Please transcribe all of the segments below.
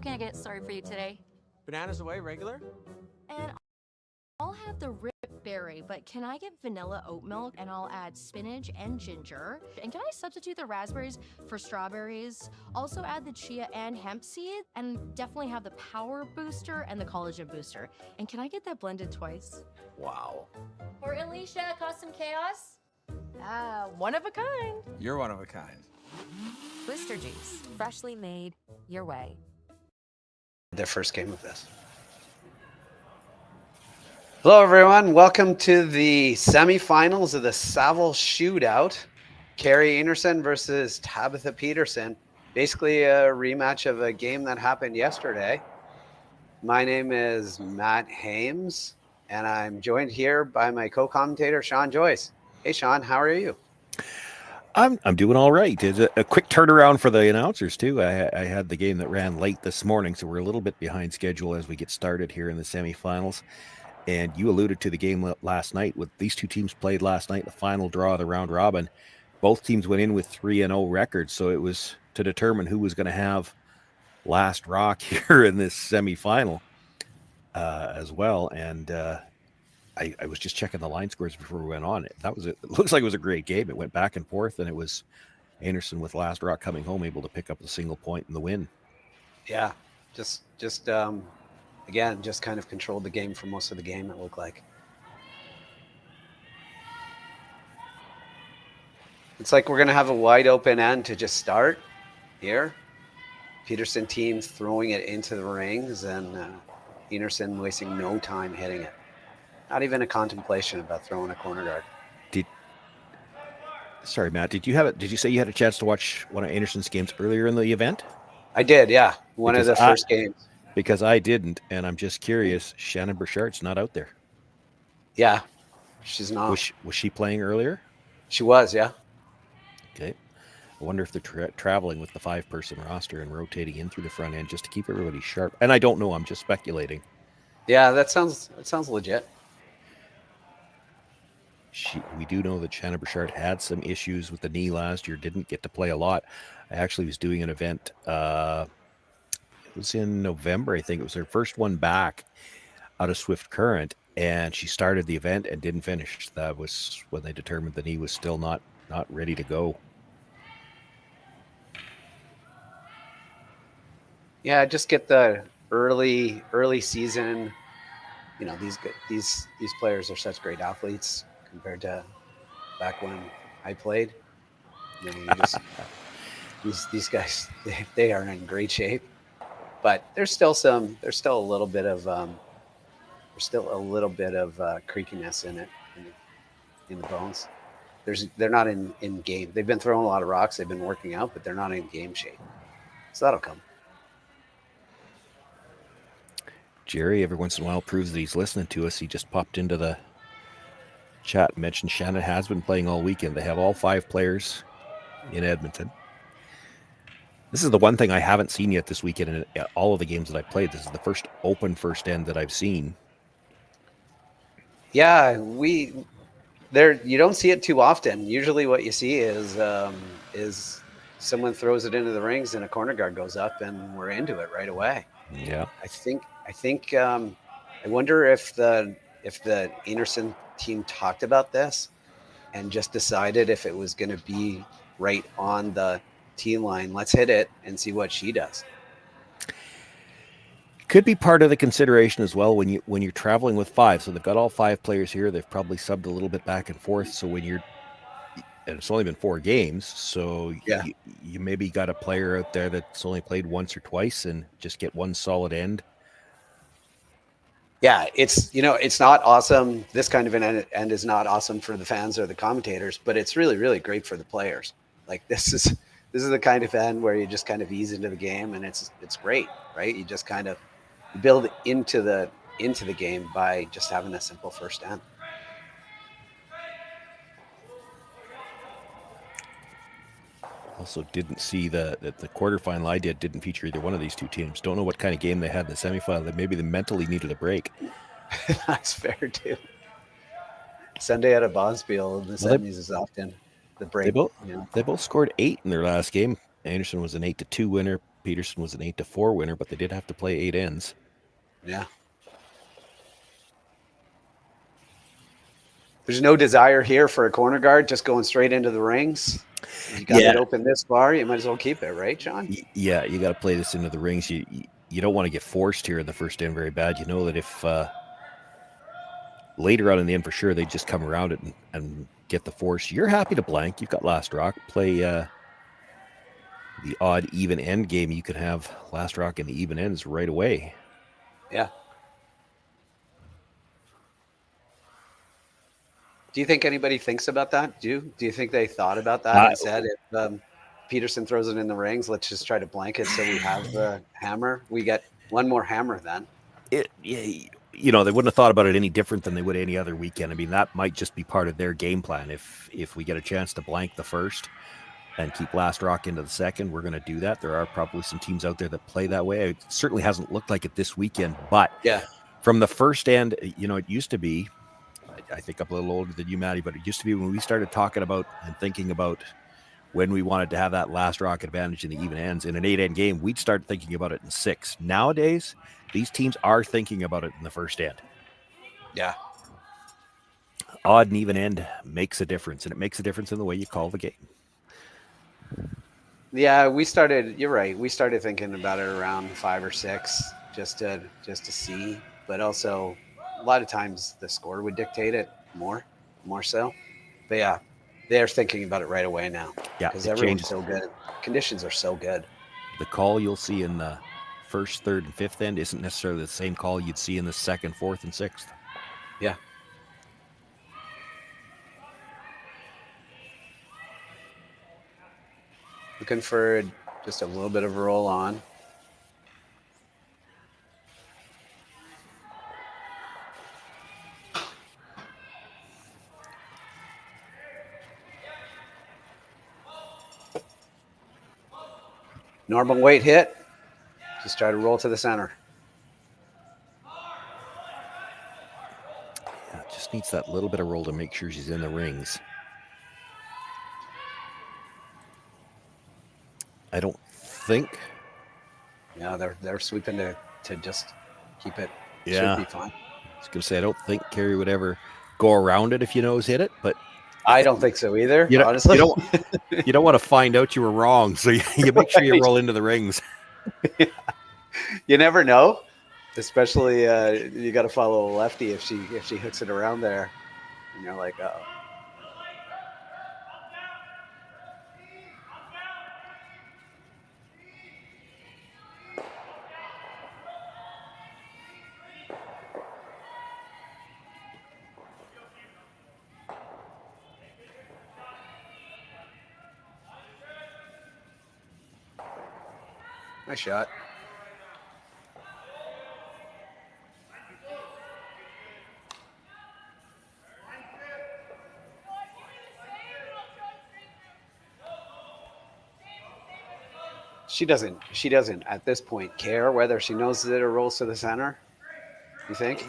what can I get started for you today? Bananas away, regular? And I'll have the rip berry, but can I get vanilla oat milk and I'll add spinach and ginger? And can I substitute the raspberries for strawberries? Also add the chia and hemp seed, and definitely have the power booster and the collagen booster. And can I get that blended twice? Wow. For Alicia, custom chaos? One of a kind. You're one of a kind. Booster juice, freshly made, your way. Their first game of this. Hello, everyone. Welcome to the semifinals of the Saville Shootout. Kerri Einarson versus Tabitha Peterson. Basically a rematch of a game that happened yesterday. My name is Matt Hames, and I'm joined here by my co-commentator, Sean Joyce. Hey, Sean, how are you? I'm doing all right. It's a quick turnaround for the announcers, too. I had the game that ran late this morning, so we're a little bit behind schedule as we get started here in the semifinals. And you alluded to the game last night. With these two teams played last night, the final draw of the round robin. Both teams went in with 3-0 records, so it was to determine who was going to have last rock here in this semifinal as well. And I was just checking the line scores before we went on. It looks like it was a great game. It went back and forth, and it was Einarson with last rock coming home, able to pick up the single point in the win. Yeah, just again, just kind of controlled the game for most of the game, it looked like. It's like we're going to have a wide open end to just start here. Peterson team throwing it into the rings, and Einarson wasting no time hitting it. Not even a contemplation about throwing a corner guard. Sorry, Matt, did you say you had a chance to watch one of Einarson's games earlier in the event? I did, yeah. One of the first games. Because I didn't, and I'm just curious. Shannon Burchard's not out there. Yeah, she's not. Was she playing earlier? She was, yeah. Okay. I wonder if they're traveling with the 5-person roster and rotating in through the front end just to keep everybody sharp. And I don't know. I'm just speculating. Yeah, that sounds legit. We do know that Shannon Burchard had some issues with the knee last year, didn't get to play a lot. I actually was doing an event. It was in November, I think. It was her first one back out of Swift Current, and she started the event and didn't finish. That was when they determined the knee was still not ready to go. Yeah, just get the early season. You know, these players are such great athletes compared to back when I played. You know, these guys, they are in great shape, but there's still a little bit of creakiness in it, in the bones. They're not in game. They've been throwing a lot of rocks. They've been working out, but they're not in game shape. So that'll come. Jerry, every once in a while, proves that he's listening to us. He just popped into the chat and mentioned Shannon has been playing all weekend. They have all 5 players in Edmonton. This is the one thing I haven't seen yet this weekend in all of the games that I played. This is the first open first end that I've seen. Yeah, you don't see it too often. Usually what you see is someone throws it into the rings and a corner guard goes up and we're into it right away. Yeah. I wonder if the Einarson team talked about this and just decided if it was going to be right on the tee line. Let's hit it and see what she does. Could be part of the consideration as well when you're traveling with 5. So they've got all 5 players here. They've probably subbed a little bit back and forth. So and it's only been 4 games, so yeah, you maybe got a player out there that's only played once or twice and just get one solid end. Yeah, it's not awesome. This kind of an end is not awesome for the fans or the commentators, but it's really, really great for the players. Like this is the kind of end where you just kind of ease into the game, and it's great, right? You just kind of build into the game by just having a simple first end. Also didn't see the quarterfinal I didn't feature either one of these two teams. Don't know what kind of game they had in the semifinal. Maybe they mentally needed a break. That's fair too. Sunday at a Bonspiel, the semis is often the break. They both scored 8 in their last game. Einarson was an 8-2 winner. Peterson was an 8-4 winner, but they did have to play 8 ends. Yeah. There's no desire here for a corner guard just going straight into the rings. You got it open this far, you might as well keep it, right, John? Yeah, you got to play this into the rings. You don't want to get forced here in the first end very bad. You know that if later on in the end for sure they just come around it and get the force, you're happy to blank. You've got last rock. Play the odd even end game. You can have last rock and the even ends right away. Yeah. Do you think anybody thinks about that? Do you think they thought about that and said, if Peterson throws it in the rings, let's just try to blank it so we have the hammer? We get one more hammer then. You know, they wouldn't have thought about it any different than they would any other weekend. I mean, that might just be part of their game plan. If we get a chance to blank the first and keep last rock into the second, we're going to do that. There are probably some teams out there that play that way. It certainly hasn't looked like it this weekend, but from the first end, you know, it used to be, I think I'm a little older than you, Maddie, but it used to be when we started talking about and thinking about when we wanted to have that last rock advantage in the even ends in an 8-end game, we'd start thinking about it in 6. Nowadays, these teams are thinking about it in the first end. Yeah. Odd and even end makes a difference, and it makes a difference in the way you call the game. Yeah, you're right. We started thinking about it around 5 or 6 just to see, but also a lot of times the score would dictate it more so. But yeah, they're thinking about it right away now. Yeah, because everyone's so good. Conditions are so good. The call you'll see in the first, third, and fifth end isn't necessarily the same call you'd see in the second, fourth, and sixth. Yeah. Looking for just a little bit of a roll on. Normal weight hit. Just try to roll to the center. Yeah, just needs that little bit of roll to make sure she's in the rings. I don't think. Yeah, they're sweeping to just keep it. Yeah. Should be fine. I was going to say, I don't think Kerri would ever go around it if you nose hit it, but I don't think so either, honestly. You don't want to find out you were wrong, so you make sure you roll into the rings. You never know, especially you got to follow a lefty if she hooks it around there, and you're like, oh. Nice shot. She doesn't at this point care whether she knows that it rolls to the center. You think?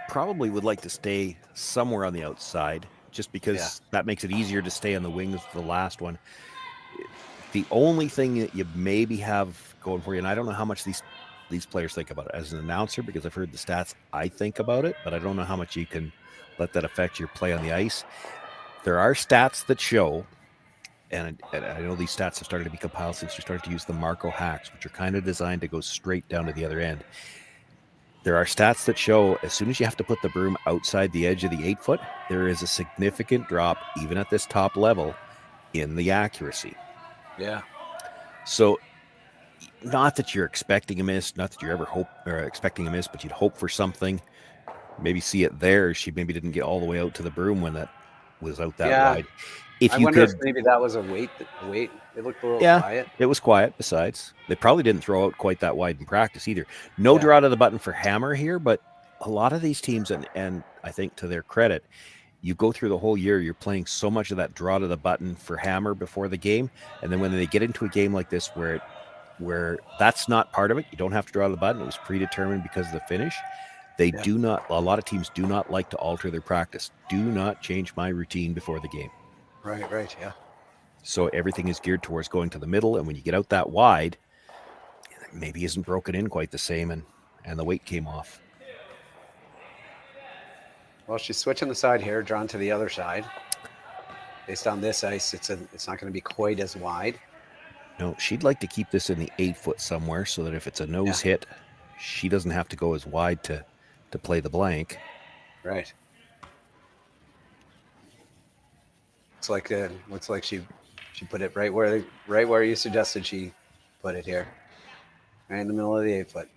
Probably would like to stay somewhere on the outside just because that makes it easier to stay on the wings for the last one. The only thing that you maybe have going for you, and I don't know how much these players think about it as an announcer, because I've heard the stats, I think about it, but I don't know how much you can let that affect your play on the ice. There are stats that show, and I know these stats have started to be compiled since you started to use the Marco hacks, which are kind of designed to go straight down to the other end. There are stats that show as soon as you have to put the broom outside the edge of the 8-foot, there is a significant drop, even at this top level, in the accuracy. Yeah. So not that you're expecting a miss, not that you're ever expecting a miss, but you'd hope for something. Maybe see it there. She maybe didn't get all the way out to the broom when that was out that wide. I wonder if maybe that was a weight. It looked a little quiet. It was quiet. Besides, they probably didn't throw out quite that wide in practice either. No draw to the button for hammer here, but a lot of these teams, and I think to their credit, you go through the whole year, you're playing so much of that draw to the button for hammer before the game, and then when they get into a game like this where that's not part of it, you don't have to draw to the button. It was predetermined because of the finish. They do not. A lot of teams do not like to alter their practice. Do not change my routine before the game. Right, yeah. So everything is geared towards going to the middle, and when you get out that wide, maybe isn't broken in quite the same, and the weight came off. Well, she's switching the side here, drawn to the other side. Based on this ice, it's not going to be quite as wide. No, she'd like to keep this in the 8-foot somewhere so that if it's a nose hit, she doesn't have to go as wide to play the blank. Right. Looks like she put it right where you suggested she put it here, right in the middle of the 8-foot.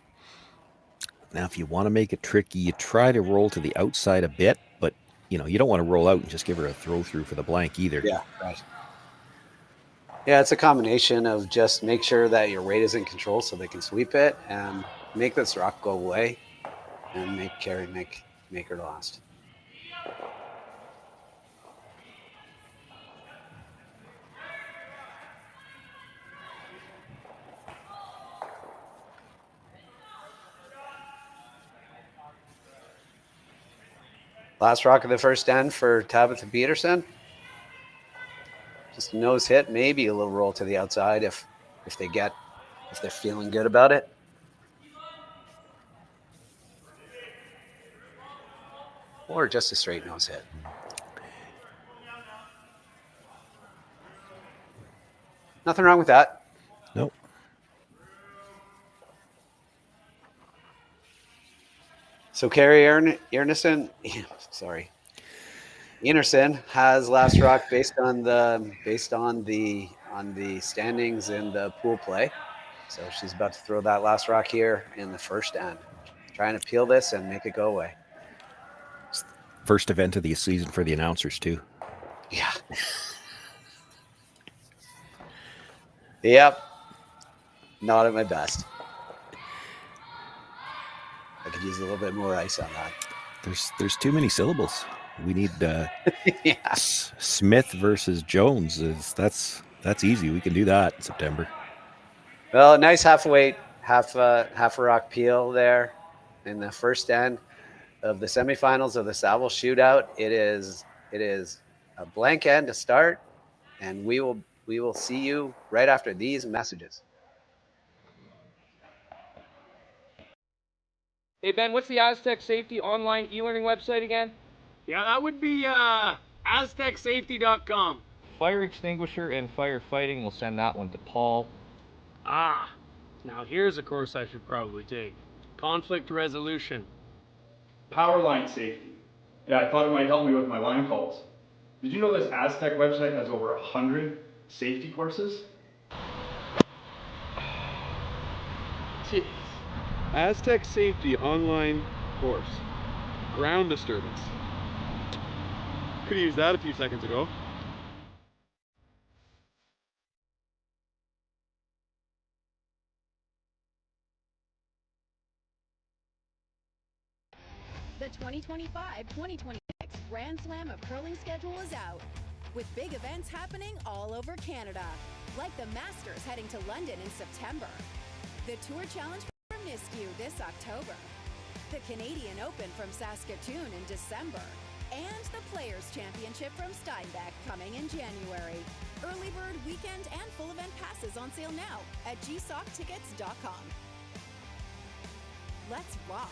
Now, if you want to make it tricky, you try to roll to the outside a bit, but you don't want to roll out and just give her a throw through for the blank either. Yeah, right. Yeah, it's a combination of just make sure that your weight is in control so they can sweep it and make this rock go away and make Kerri make her last. Last rock of the first end for Tabitha Peterson. Just a nose hit, maybe a little roll to the outside if they're feeling good about it. Or just a straight nose hit. Nothing wrong with that. Nope. So Kerri Einarson has last rock based on the standings in the pool play. So she's about to throw that last rock here in the first end, trying to peel this and make it go away. First event of the season for the announcers too. Yeah. Yep. Not at my best. I could use a little bit more ice on that. There's too many syllables. We need Smith versus Jones. That's easy. We can do that in September. Well, a nice half a rock peel there in the first end of the semifinals of the Saville Shootout. It is a blank end to start, and we will see you right after these messages. Hey, Ben, what's the Aztec Safety online e-learning website again? Yeah, that would be aztecsafety.com. Fire extinguisher and firefighting. We'll send that one to Paul. Ah, now here's a course I should probably take. Conflict resolution. Power line safety. Yeah, I thought it might help me with my line calls. Did you know this Aztec website has over 100 safety courses? Jeez. Aztec Safety online course. Ground disturbance. Could have used that a few seconds ago. The 2025-2026 Grand Slam of Curling schedule is out, with big events happening all over Canada, like the Masters heading to London in September, the Tour Challenge from Nisku this October, the Canadian Open from Saskatoon in December, and the Players' Championship from Steinbeck coming in January. Early bird weekend and full event passes on sale now at gsoctickets.com. Let's rock!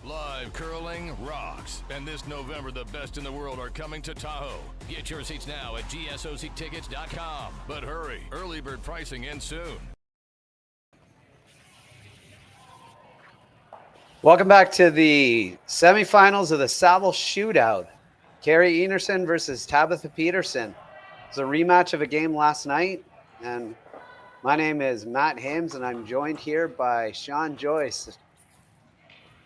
Live curling rocks. And this November, the best in the world are coming to Tahoe. Get your seats now at gsoctickets.com. But hurry, early bird pricing ends soon. Welcome back to the semifinals of the Saville Shootout. Kerri Einarson versus Tabitha Peterson. It's a rematch of a game last night. And my name is Matt Hames, and I'm joined here by Sean Joyce.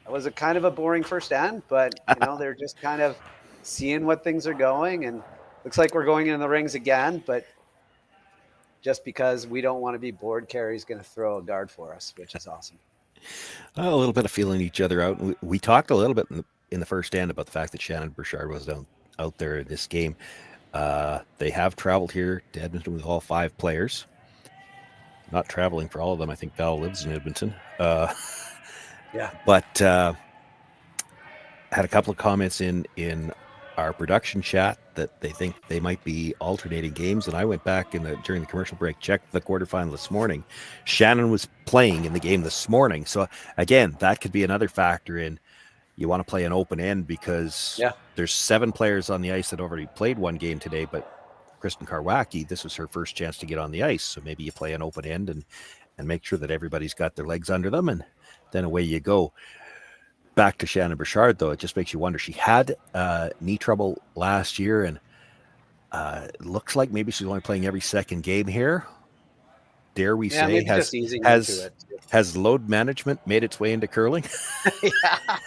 It was a kind of a boring first end, but they're just kind of seeing what things are going, and looks like we're going in the rings again. But just because we don't want to be bored, Kerri's going to throw a guard for us, which is awesome. A little bit of feeling each other out. We talked a little bit in the first end about the fact that Shannon Burchard was out there in this game. They have traveled here to Edmonton with all 5 players. not traveling for all of them. I think Val lives in Edmonton. Yeah. But had a couple of comments in our production chat that they think they might be alternating games, and I went back during the commercial break, checked the quarterfinal this morning. Shannon was playing in the game this morning, so again, that could be another factor in. You want to play an open end because there's 7 players on the ice that already played one game today, but Kristen Karwacki, this was her first chance to get on the ice, so maybe you play an open end and make sure that everybody's got their legs under them, and then away you go. Back to Shannon Bouchard, though, it just makes you wonder. She had knee trouble last year, and it looks like maybe she's only playing every second game here. Dare we say, has load management made its way into curling? Yeah.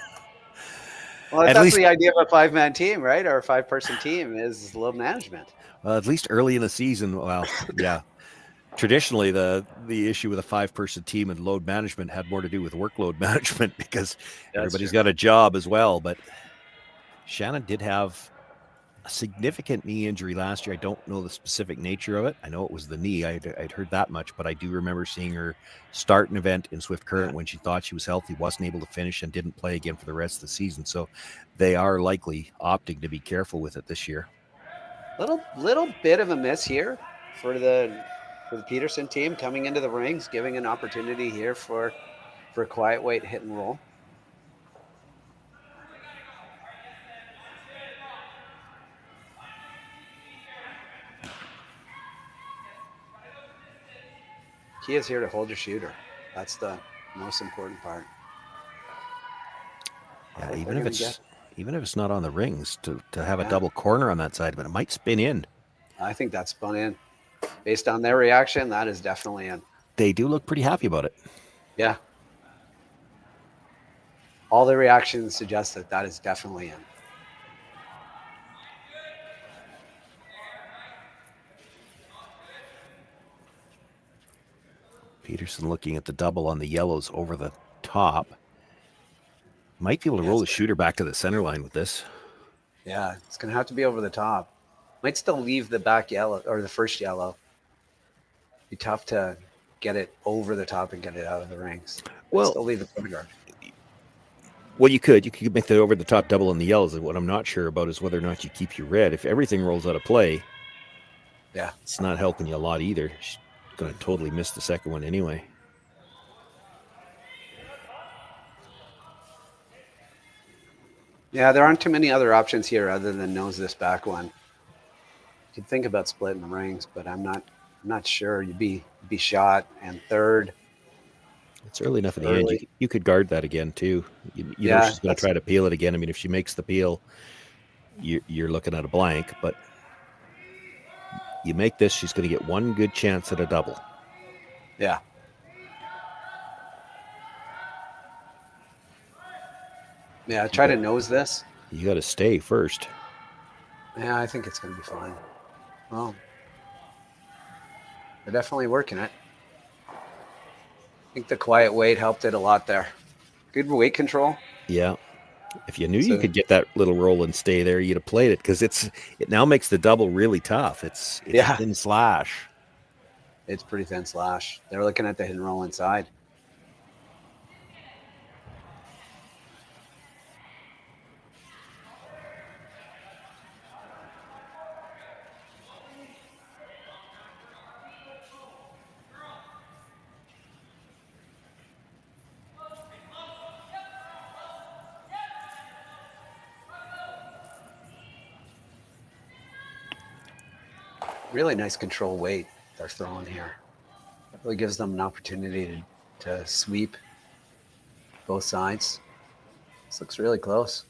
Well, that's the idea of a 5-man team, right? Or a 5-person team is load management. Well, at least early in the season, yeah. Traditionally, the issue with a 5-person team and load management had more to do with workload management because everybody's got a job as well. But Shannon did have a significant knee injury last year. I don't know the specific nature of it. I know it was the knee. I'd heard that much, but I do remember seeing her start an event in Swift Current when she thought she was healthy, wasn't able to finish, and didn't play again for the rest of the season. So they are likely opting to be careful with it this year. Little bit of a miss here for the Peterson team coming into the rings, giving an opportunity here for quiet weight hit and roll. Key is here to hold your shooter. That's the most important part. Yeah, even if it's not on the rings, to have a double corner on that side, but it might spin in. I think that's spun in. Based on their reaction, that is definitely in. They do look pretty happy about it. Yeah. All the reactions suggest that is definitely in. Peterson looking at the double on the yellows over the top. Might be able to roll the shooter back to the center line with this. Yeah, it's going to have to be over the top. Might still leave the back yellow or the first yellow. Be tough to get it over the top and get it out of the rings. Well, still leave the point guard. Well, you could make the over the top double on the yellows. And what I'm not sure about is whether or not you keep your red. If everything rolls out of play, it's not helping you a lot either. She's going to totally miss the second one anyway. Yeah, there aren't too many other options here other than nose this back one. You could think about splitting the rings, but I'm not sure. You'd be shot and third. It's early enough in the end. You could guard that again too. You know she's going to try to peel it again. I mean, if she makes the peel, you're looking at a blank. But you make this, she's going to get one good chance at a double. Yeah. Yeah, try to nose this. You got to stay first. Yeah, I think it's going to be fine. Well, they're definitely working it. I think the quiet weight helped it a lot there. Good weight control. Yeah. If you knew you could get that little roll and stay there, you'd have played it because it now makes the double really tough. It's a thin slash. It's pretty thin slash. They're looking at the hit and roll inside. Really nice control weight they're throwing here. It really gives them an opportunity to sweep both sides. This looks really close.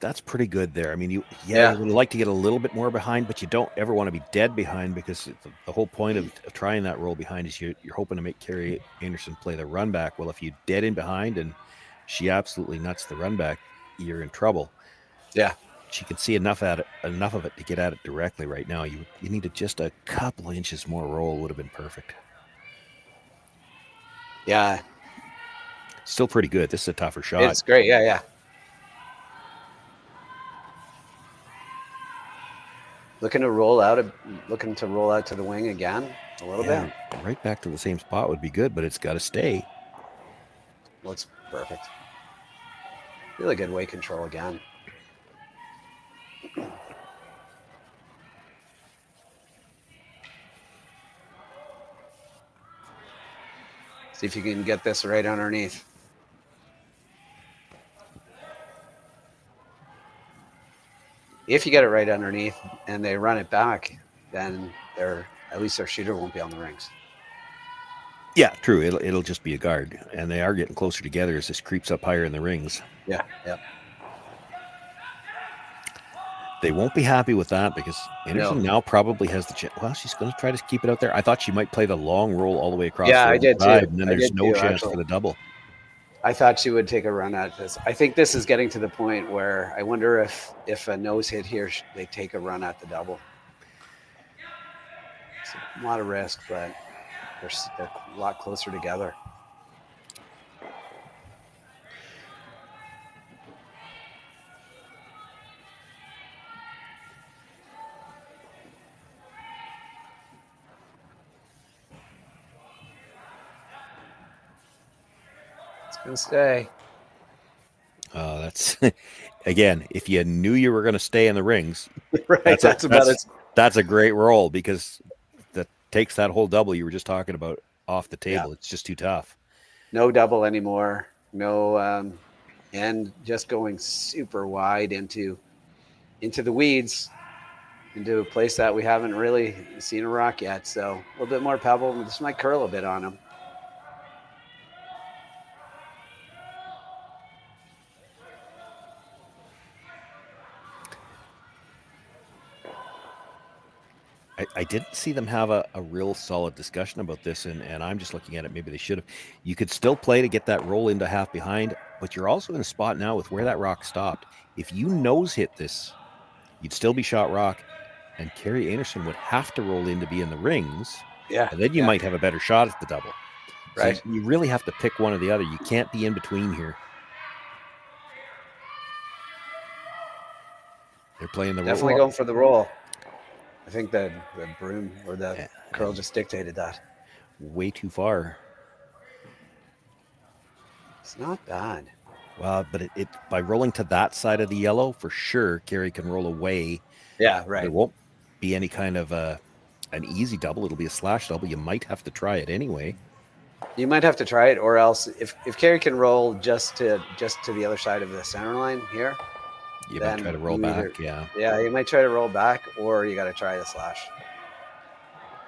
That's pretty good there. I mean, you would like to get a little bit more behind, but you don't ever want to be dead behind because the whole point of trying that roll behind is you're hoping to make Kerri Einarson play the run back. Well, if you dead in behind and she absolutely nuts the run back, you're in trouble. Yeah. She can see enough of it to get at it directly right now. You needed just a couple of inches more roll would have been perfect. Yeah. Still pretty good. This is a tougher shot. It's great. Yeah. Looking to roll out to the wing again a little bit. Right back to the same spot would be good, but it's got to stay. Looks perfect. Really good weight control again. See if you can get this right underneath. If you get it right underneath and they run it back, then at least their shooter won't be on the rings. Yeah, true. It'll just be a guard, and they are getting closer together as this creeps up higher in the rings. Yeah. They won't be happy with that because Einarson now probably has the chance. Well, she's going to try to keep it out there. I thought she might play the long roll all the way across. Yeah, I did too. And then there's no chance actually for the double. I thought she would take a run at this. I think this is getting to the point where I wonder if a nose hit here, they take a run at the double. It's a lot of risk, but they're a lot closer together. Gonna stay. That's again, if you knew you were going to stay in the rings, right? That's a great roll because that takes that whole double you were just talking about off the table. Yeah. It's just too tough. No double anymore. No, and just going super wide into the weeds, into a place that we haven't really seen a rock yet. So a little bit more pebble. This might curl a bit on him. I didn't see them have a real solid discussion about this, and I'm just looking at it. Maybe they should have. You could still play to get that roll into half behind, but you're also in a spot now with where that rock stopped. If you nose hit this, you'd still be shot rock, and Kerri Einarson would have to roll in to be in the rings. Yeah. And then you might have a better shot at the double. Right. So you really have to pick one or the other. You can't be in between here. They're playing the roll. Definitely going for the roll. I think the broom or the curl just dictated that. Way too far. It's not bad. Well, but it by rolling to that side of the yellow, for sure, Kerri can roll away. Yeah, right. There won't be any kind of an easy double. It'll be a slash double. You might have to try it anyway. You might have to try it, or else if Kerri can roll just to the other side of the center line here, you might try to roll back. Yeah, you might try to roll back, or you got to try the slash.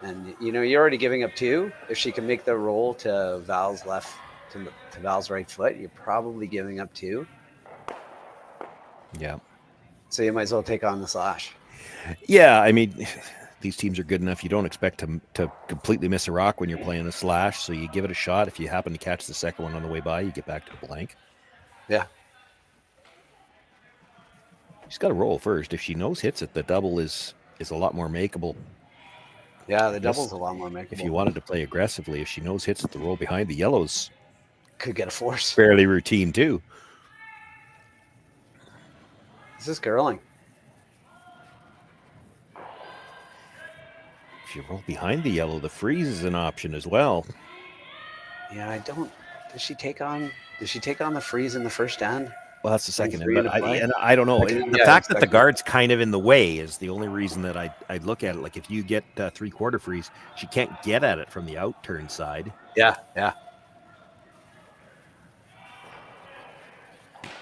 And you're already giving up 2. If she can make the roll to Val's left to Val's right foot, you're probably giving up 2. Yeah. So you might as well take on the slash. Yeah, I mean, these teams are good enough. You don't expect to completely miss a rock when you're playing a slash, so you give it a shot. If you happen to catch the second one on the way by, you get back to the blank. Yeah. She's got to roll first. If she nose hits it, the double is a lot more makeable. Yeah, the double's a lot more makeable. If you wanted to play aggressively, if she nose hits it, the roll behind the yellows could get a force. Fairly routine too. This is curling. If you roll behind the yellow, the freeze is an option as well. Yeah, Does she take on the freeze in the first end? Well, that's the second end, but I don't know. The fact that the guard's kind of in the way is the only reason that I'd look at it. Like if you get 3/4 freeze, she can't get at it from the out turn side. Yeah.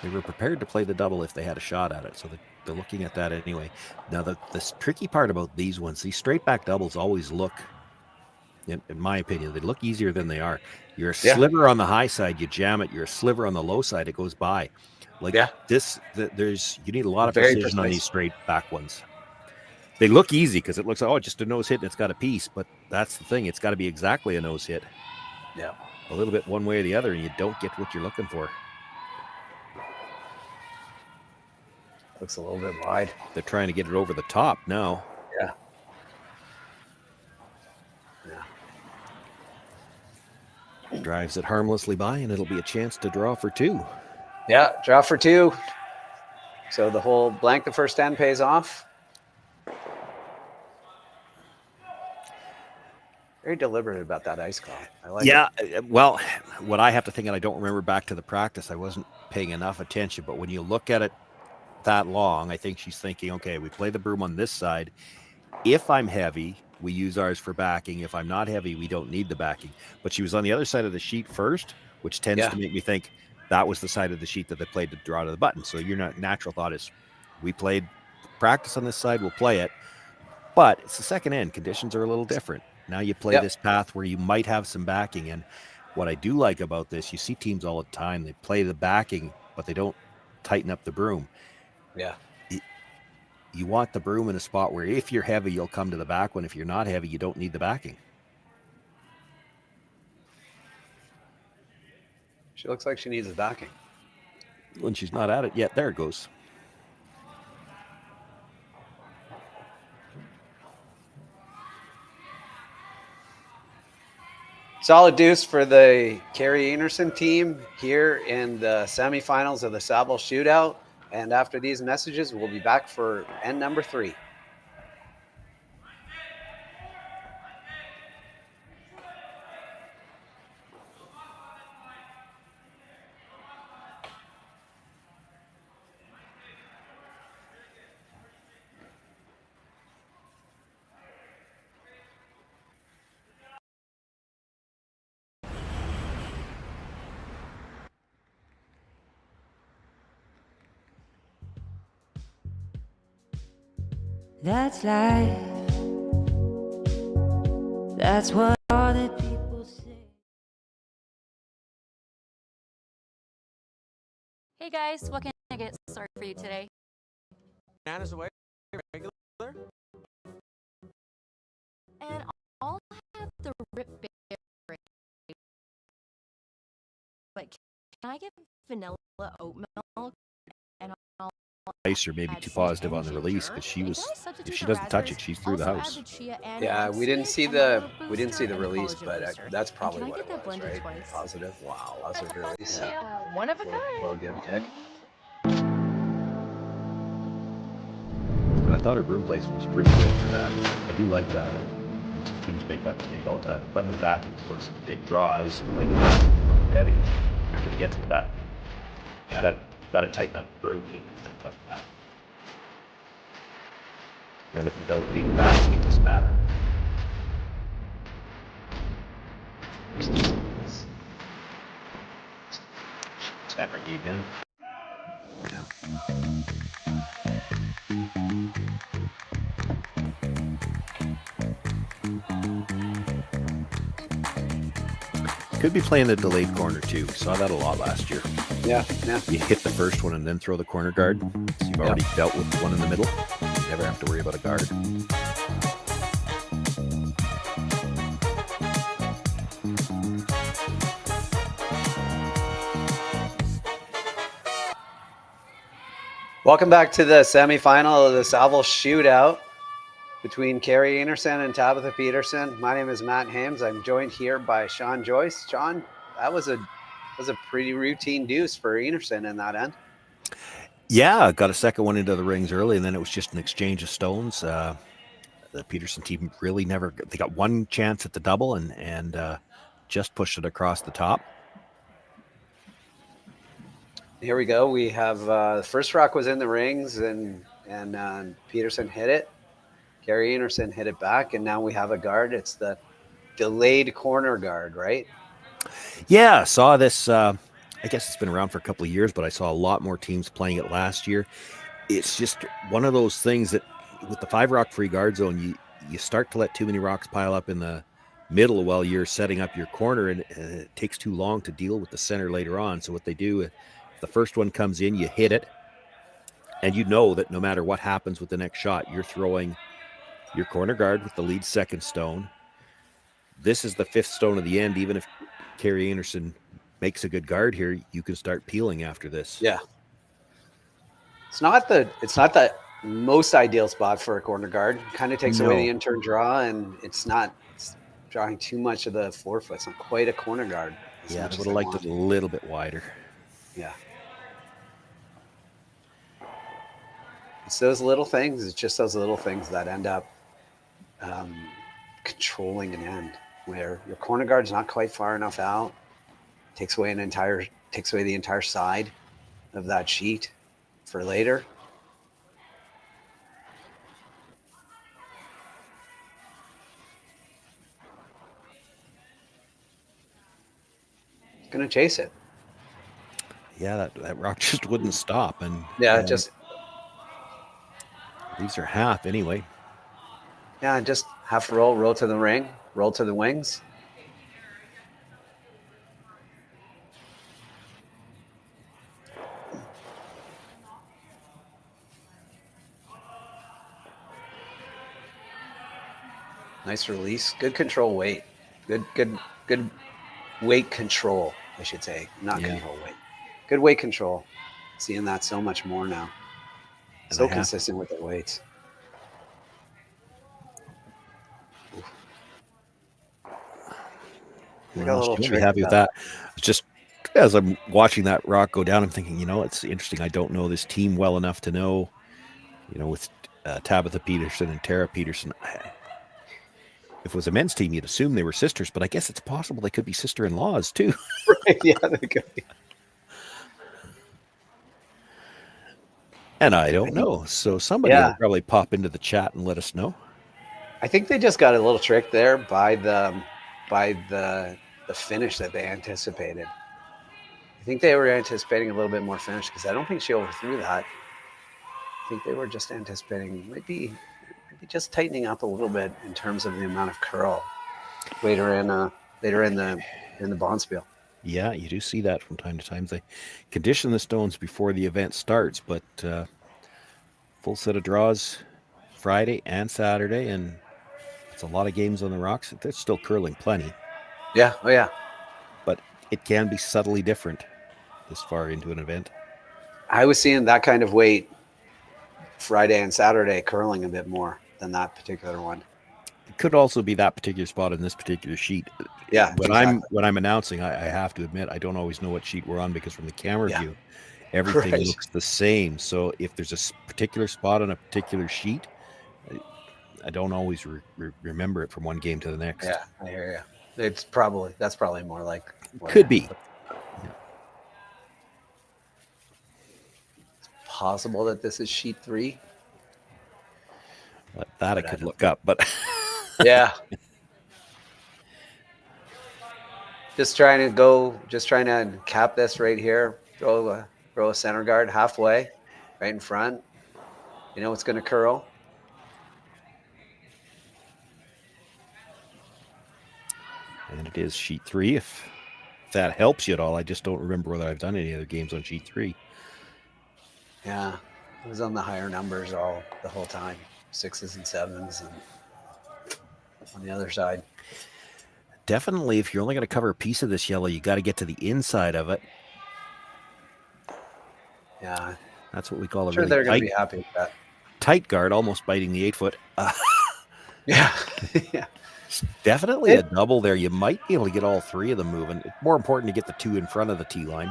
They were prepared to play the double if they had a shot at it, so they're looking at that anyway. Now, the tricky part about these ones, these straight back doubles always look, in my opinion, they look easier than they are. You're a sliver on the high side, you jam it. You're a sliver on the low side, it goes by. Like you need a lot of precision on these straight back ones. They look easy because it looks like, just a nose hit and it's got a piece, but that's the thing. It's got to be exactly a nose hit. Yeah. A little bit one way or the other, and you don't get what you're looking for. Looks a little bit wide. They're trying to get it over the top now. Yeah. Drives it harmlessly by, and it'll be a chance to draw for 2. Yeah, draw for 2. So the whole blank the first end pays off. Very deliberate about that ice call. I like Yeah, well, what I have to think, and I don't remember back to the practice, I wasn't paying enough attention, but when you look at it that long, I think she's thinking, okay, we play the broom on this side. If I'm heavy, we use ours for backing. If I'm not heavy, we don't need the backing. But she was on the other side of the sheet first, which tends to make me think that was the side of the sheet that they played to draw to the button. So your natural thought is, we played practice on this side, we'll play it. But it's the second end. Conditions are a little different. Now you play this path where you might have some backing. And what I do like about this, you see teams all the time, they play the backing, but they don't tighten up the broom. Yeah. You want the broom in a spot where if you're heavy, you'll come to the back one. If you're not heavy, you don't need the backing. She looks like she needs the backing. When she's not at it yet, there it goes. Solid deuce for the Kerri Einarson team here in the semifinals of the Saville Shootout. And after these messages, we'll be back for end number 3. That's life. That's what all the people say. Hey guys, what can I get started for you today? Bananas away, regular. And I'll have the rip berry. But can I get vanilla oat milk? And I'll Nice or maybe too positive on the release because she was. If she doesn't touch it, she's through the house. Yeah, we didn't see the release, but that's probably what it was, right? Positive. Wow, positive release. One of a kind. Well, give kick. I thought her broom placement was pretty good for that. I do like that. Teams make that mistake all the time. But with that, of course, big draws, like heavy. You're going to get to that. Got to tighten up the broom. And if you don't leave back, it doesn't matter. Snap her deep in. Could be playing the delayed corner too. We saw that a lot last year. Yeah. You hit the first one and then throw the corner guard. So you've already dealt with one in the middle. You never have to worry about a guard. Welcome back to the semifinal of the Saville Shootout between Kerri Einarson and Tabitha Peterson. My name is Matt Hames. I'm joined here by Sean Joyce. Sean, that was a pretty routine deuce for Einarson in that end. Yeah, got a second one into the rings early, and then it was just an exchange of stones. The Peterson team really never. They got one chance at the double and just pushed it across the top. Here we go. We have the first rock was in the rings, and Peterson hit it. Kerri Einarson hit it back, and now we have a guard. It's the delayed corner guard, right? Yeah, saw this. I guess it's been around for a couple of years, but I saw a lot more teams playing it last year. It's just one of those things that with the 5-rock free guard zone, you start to let too many rocks pile up in the middle while you're setting up your corner, and it takes too long to deal with the center later on. So what they do, if the first one comes in, you hit it, and you know that no matter what happens with the next shot, you're throwing your corner guard with the lead second stone. This is the 5th stone of the end. Even if Kerri Einarson makes a good guard here, you can start peeling after this. Yeah. It's not the most ideal spot for a corner guard. Kind of takes away the in-turn draw, and it's drawing too much of the forefoot. It's not quite a corner guard. Yeah, I would have liked it a little bit wider. Yeah. It's those little things. It's just those little things that end up controlling an end. where your corner guard's not quite far enough out. Takes away the entire side of that sheet for later. Going to chase it. Yeah, that rock just wouldn't stop. And just these are half anyway. Yeah, just half roll to the ring, roll to the wings. Nice release. Good control weight. Good weight control, I should say. Not control weight. Good weight control. Seeing that so much more now. So consistent with the weights. Well, she'll be happy with that. It's just as I'm watching that rock go down, I'm thinking, it's interesting. I don't know this team well enough to know, with Tabitha Peterson and Tara Peterson. If it was a men's team, you'd assume they were sisters, but I guess it's possible they could be sister-in-laws too. Right, yeah, they could be. And I don't know. So somebody will probably pop into the chat and let us know. I think they just got a little trick there by the finish that they anticipated. I think they were anticipating a little bit more finish because I don't think she overthrew that. I think they were just anticipating maybe just tightening up a little bit in terms of the amount of curl later in the bonspiel. Yeah, you do see that from time to time. They condition the stones before the event starts, but full set of draws Friday and Saturday, and it's a lot of games on the rocks. They're still curling plenty. Yeah, oh yeah. But it can be subtly different this far into an event. I was seeing that kind of weight Friday and Saturday curling a bit more than that particular one. It could also be that particular spot in this particular sheet. Yeah. When I'm announcing, I have to admit I don't always know what sheet we're on because from the camera view, everything looks the same. So if there's a particular spot on a particular sheet, I don't always remember it from one game to the next. Yeah, I hear you. That's probably more like could be. It's possible that this is sheet 3. That I could look up, but yeah. Just trying to cap this right here. Throw a center guard halfway, right in front. You know it's going to curl. And it is sheet 3. If that helps you at all, I just don't remember whether I've done any other games on sheet 3. Yeah, it was on the higher numbers the whole time, 6s and 7s, and on the other side. Definitely, if you're only going to cover a piece of this yellow, you got to get to the inside of it. Yeah, that's what we call a sure really they're going to be happy with that. Tight guard, almost biting the 8-foot. Yeah, yeah. Definitely a double there. You might be able to get all 3 of them moving. It's more important to get the 2 in front of the tee line.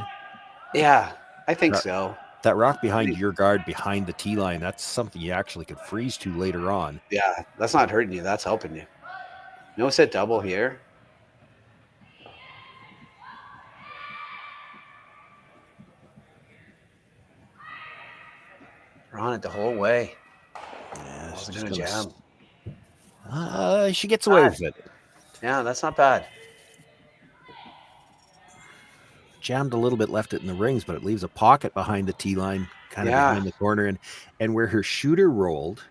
Yeah, I think so. That rock behind your guard, behind the tee line, that's something you actually could freeze to later on. Yeah, that's not hurting you. That's helping you. No set double here. We're on it the whole way. Yeah, she's going to jam. She gets away with it. Yeah, that's not bad. Jammed a little bit, left it in the rings, but it leaves a pocket behind the tee line, kind of behind the corner. And where her shooter rolled,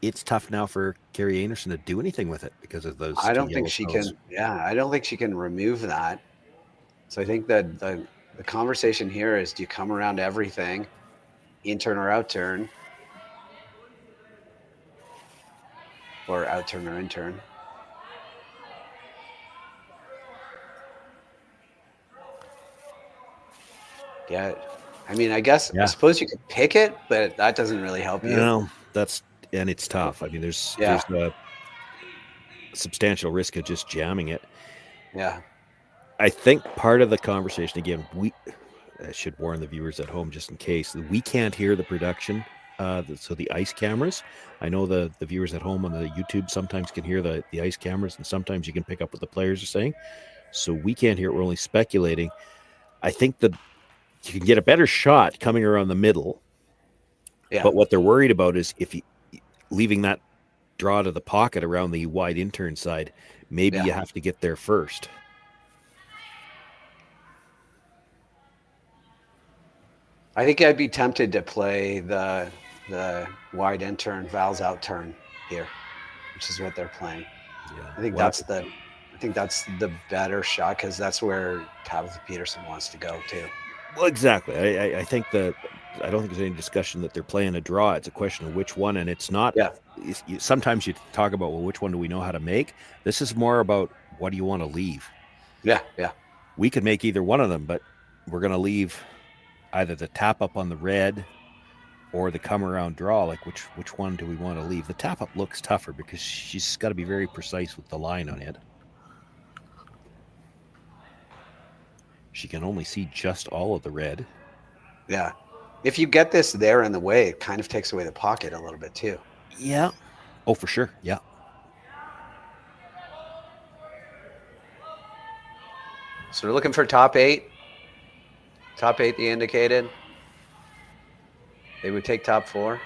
it's tough now for Kerri Einarson to do anything with it because of those. I don't think she can. Yeah, I don't think she can remove that. So I think that the conversation here is: do you come around everything, in turn or out turn, or out turn or in turn? Yeah, I mean, I suppose you could pick it, but that doesn't really help you. No, and it's tough. I mean, there's a substantial risk of just jamming it. Yeah. I think part of the conversation, again, I should warn the viewers at home just in case, we can't hear the production so the ice cameras. I know the viewers at home on the YouTube sometimes can hear the ice cameras, and sometimes you can pick up what the players are saying. So we can't hear it. We're only speculating. I think that you can get a better shot coming around the middle. Yeah. But what they're worried about is if you leaving that draw to the pocket around the wide intern side, maybe you have to get there first. I think I'd be tempted to play the wide intern, Val's out turn here, which is what they're playing. Yeah. I think that's the better shot because that's where Tabitha Peterson wants to go too. Well, exactly. I think I don't think there's any discussion that they're playing a draw. It's a question of which one, and it's not. Yeah. Sometimes you talk about, well, which one do we know how to make? This is more about what do you want to leave? Yeah, yeah. We could make either one of them, but we're going to leave either the tap up on the red or the come around draw. Like which one do we want to leave? The tap up looks tougher because she's got to be very precise with the line on it. She can only see just all of the red. Yeah. If you get this there in the way, it kind of takes away the pocket a little bit too. Yeah. Oh, for sure. Yeah. So we're looking for top 8. Top 8, the indicated. They would take top 4.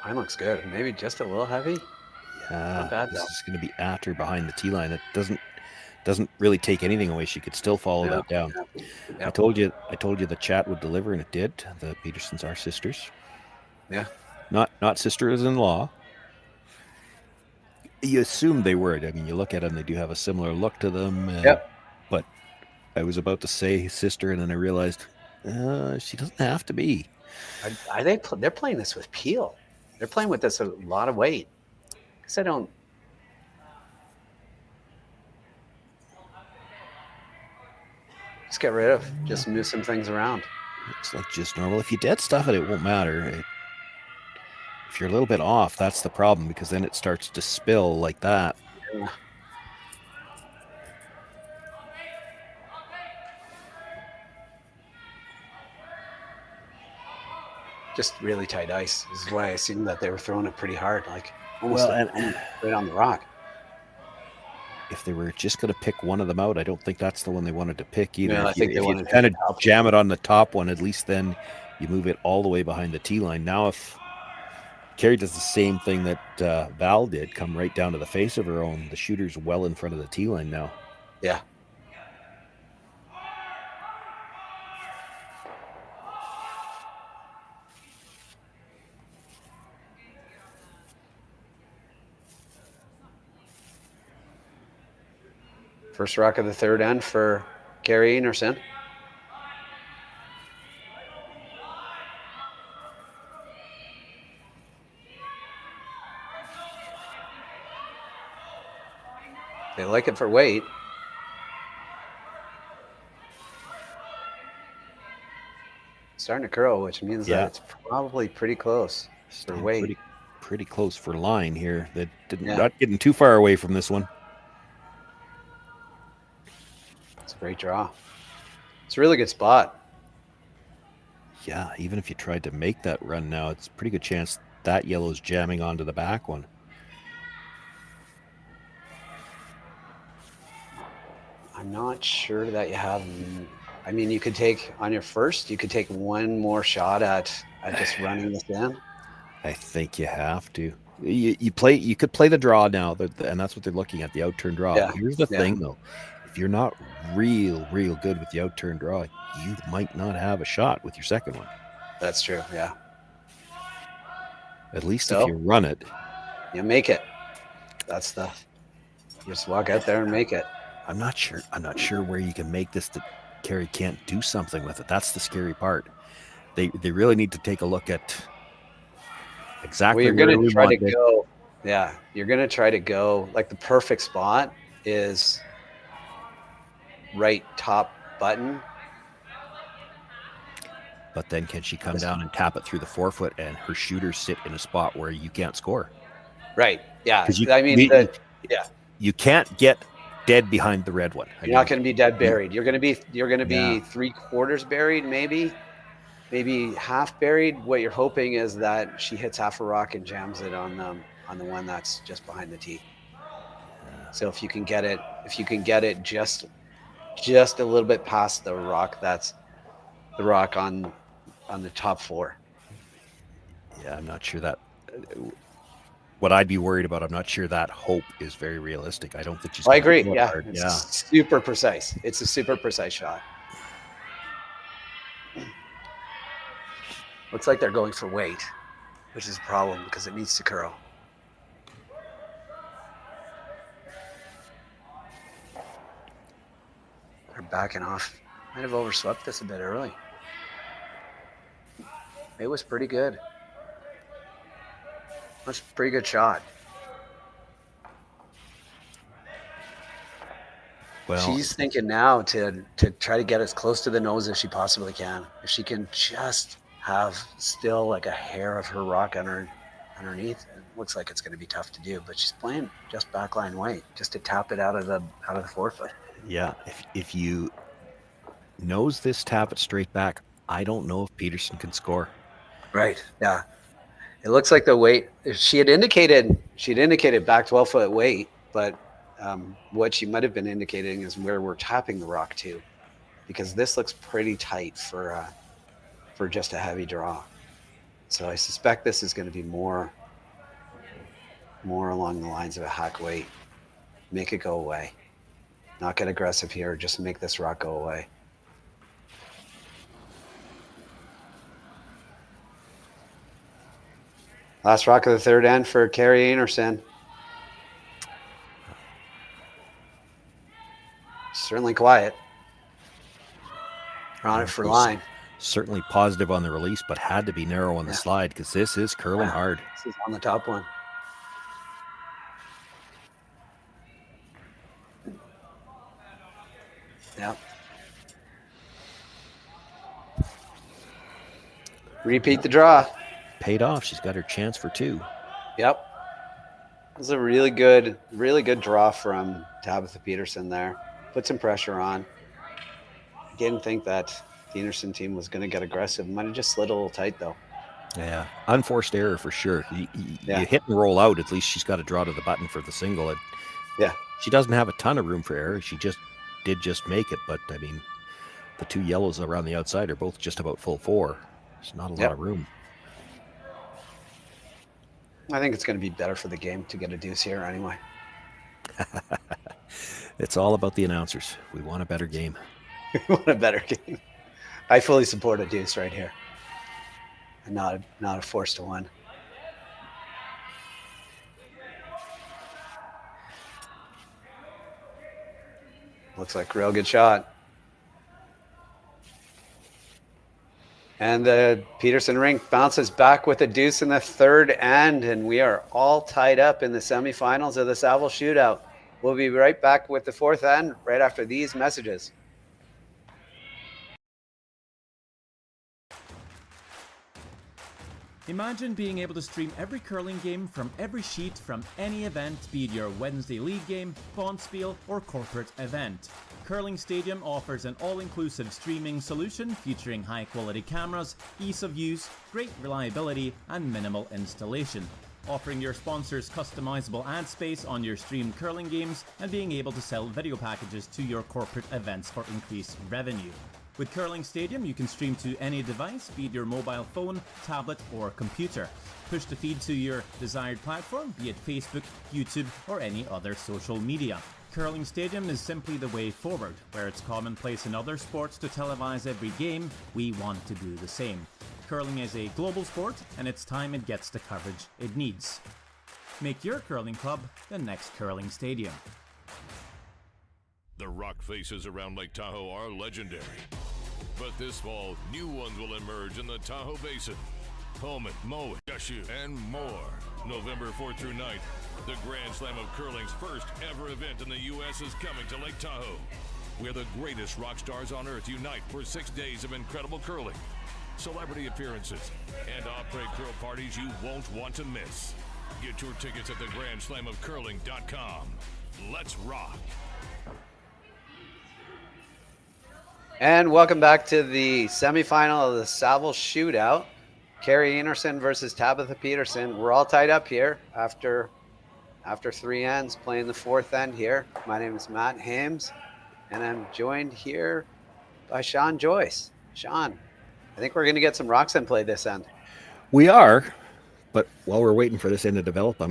Mine looks good. Maybe just a little heavy. Yeah, not bad, this though. is going to be at or behind the tee line. It doesn't really take anything away. She could still follow that down. Yeah. I told you the chat would deliver, and it did. The Petersons are sisters. Yeah. Not sisters-in-law. You assume they were. I mean, you look at them; they do have a similar look to them. Yep. But I was about to say sister, and then I realized she doesn't have to be. They're playing this with peel. They're playing with this a lot of weight. Because I don't. Just get rid of. Just move some things around. It's like just normal. If you dead stuff it, it won't matter. If you're a little bit off, that's the problem because then it starts to spill like that. Yeah. Just really tight ice. This is why I assumed that they were throwing it pretty hard, like almost right on the rock. If they were just going to pick one of them out, I don't think that's the one they wanted to pick either. Yeah, I think they wanted to kind of jam it on the top one, at least then you move it all the way behind the tee line. Now, if Kerri does the same thing that Val did, come right down to the face of her own, the shooter's well in front of the tee line now. Yeah. First rock of the third end for Kerri Einarson. They like it for weight. Starting to curl, which means that it's probably pretty close for weight. Pretty close for line here. That not getting too far away from this one. It's a great draw. It's a really good spot. Yeah, even if you tried to make that run now, it's a pretty good chance that yellow's jamming onto the back one. I'm not sure that you have. I mean, you could take on your first. You could take one more shot at just running this in. I think you have to. You could play the draw now, and that's what they're looking at, the outturn draw. Yeah. Here's the thing, though. If you're not real good with the outturn draw, you might not have a shot with your second one. That's true, yeah. At least if you run it. You make it. You just walk out there and make it. I'm not sure where you can make this that Kerri can't do something with it. That's the scary part. They really need to take a look at exactly you're where going we to try want to it. go. Yeah, you're going to try to go. Like the perfect spot is right top button. But then can she come down and tap it through the 4-foot and her shooters sit in a spot where you can't score? Right. Yeah. You, I mean, you can't get dead behind the red one. You're not going to be dead buried. You're going to be Yeah. 3/4 buried, maybe half buried. What you're hoping is that she hits half a rock and jams it on the one that's just behind the tee. So if you can get it just a little bit past the rock, that's the rock on the top 4. Yeah, I'm not sure that. What I'd be worried about, I'm not sure that hope is very realistic. I don't think she's. I agree. Go Yeah, hard. it's super precise. It's a super precise shot. Looks like they're going for weight, which is a problem because it needs to curl. They're backing off. Might have overswept this a bit early. It was pretty good. That's a pretty good shot. Well, she's thinking now to try to get as close to the nose as she possibly can. If she can just have still like a hair of her rock underneath, it looks like it's going to be tough to do. But she's playing just backline weight, just to tap it out of the 4-foot. Yeah, if you nose this, tap it straight back, I don't know if Peterson can score. Right. Yeah. It looks like the weight. She had indicated back 12-foot weight, but what she might have been indicating is where we're tapping the rock to, because this looks pretty tight for just a heavy draw. So I suspect this is going to be more along the lines of a hack weight. Make it go away. Not get aggressive here. Just make this rock go away. Last rock of the third end for Kerri Einarson. Certainly quiet. On it for line. Certainly positive on the release, but had to be narrow on the slide because this is curling hard. This is on the top one. Yep. Repeat the draw. Paid off. She's got her chance for 2. Yep. It was a really good draw from Tabitha Peterson there. Put some pressure on. I didn't think that the Einarson team was going to get aggressive. Might have just slid a little tight, though. Yeah, unforced error for sure. You Yeah. hit and roll out. At least she's got to draw to the button for the single. And Yeah. she doesn't have a ton of room for error. She just make it. But I mean, the 2 yellows around the outside are both just about full 4. There's not a lot of room. I think it's going to be better for the game to get a deuce here anyway. It's all about the announcers. We want a better game. We want a better game. I fully support a deuce right here. And not a force to 1. Looks like a real good shot. And the Peterson rink bounces back with a deuce in the third end, and we are all tied up in the semifinals of the Saville Shootout. We'll be right back with the fourth end right after these messages. Imagine being able to stream every curling game from every sheet from any event, be it your Wednesday league game, bonspiel, or corporate event. Curling Stadium offers an all-inclusive streaming solution featuring high-quality cameras, ease of use, great reliability, and minimal installation. Offering your sponsors customizable ad space on your streamed curling games and being able to sell video packages to your corporate events for increased revenue. With Curling Stadium, you can stream to any device, be it your mobile phone, tablet, or computer. Push the feed to your desired platform, be it Facebook, YouTube, or any other social media. Curling Stadium is simply the way forward. Where it's commonplace in other sports to televise every game, we want to do the same. Curling is a global sport, and it's time it gets the coverage it needs. Make your curling club the next Curling Stadium. The rock faces around Lake Tahoe are legendary. But this fall, new ones will emerge in the Tahoe Basin. Pullman, Mowat, Gushu, and more. November 4th through 9th, the Grand Slam of Curling's first ever event in the U.S. is coming to Lake Tahoe, where the greatest rock stars on earth unite for 6 days of incredible curling, celebrity appearances, and après curl parties you won't want to miss. Get your tickets at thegrandslamofcurling.com. Let's rock! And welcome back to the semifinal of the Saville Shootout. Kerri Einarson versus Tabitha Peterson. We're all tied up here after 3 ends, playing the 4th end here. My name is Matt Hames, and I'm joined here by Sean Joyce. Sean, I think we're going to get some rocks in play this end. We are, but while we're waiting for this end to develop,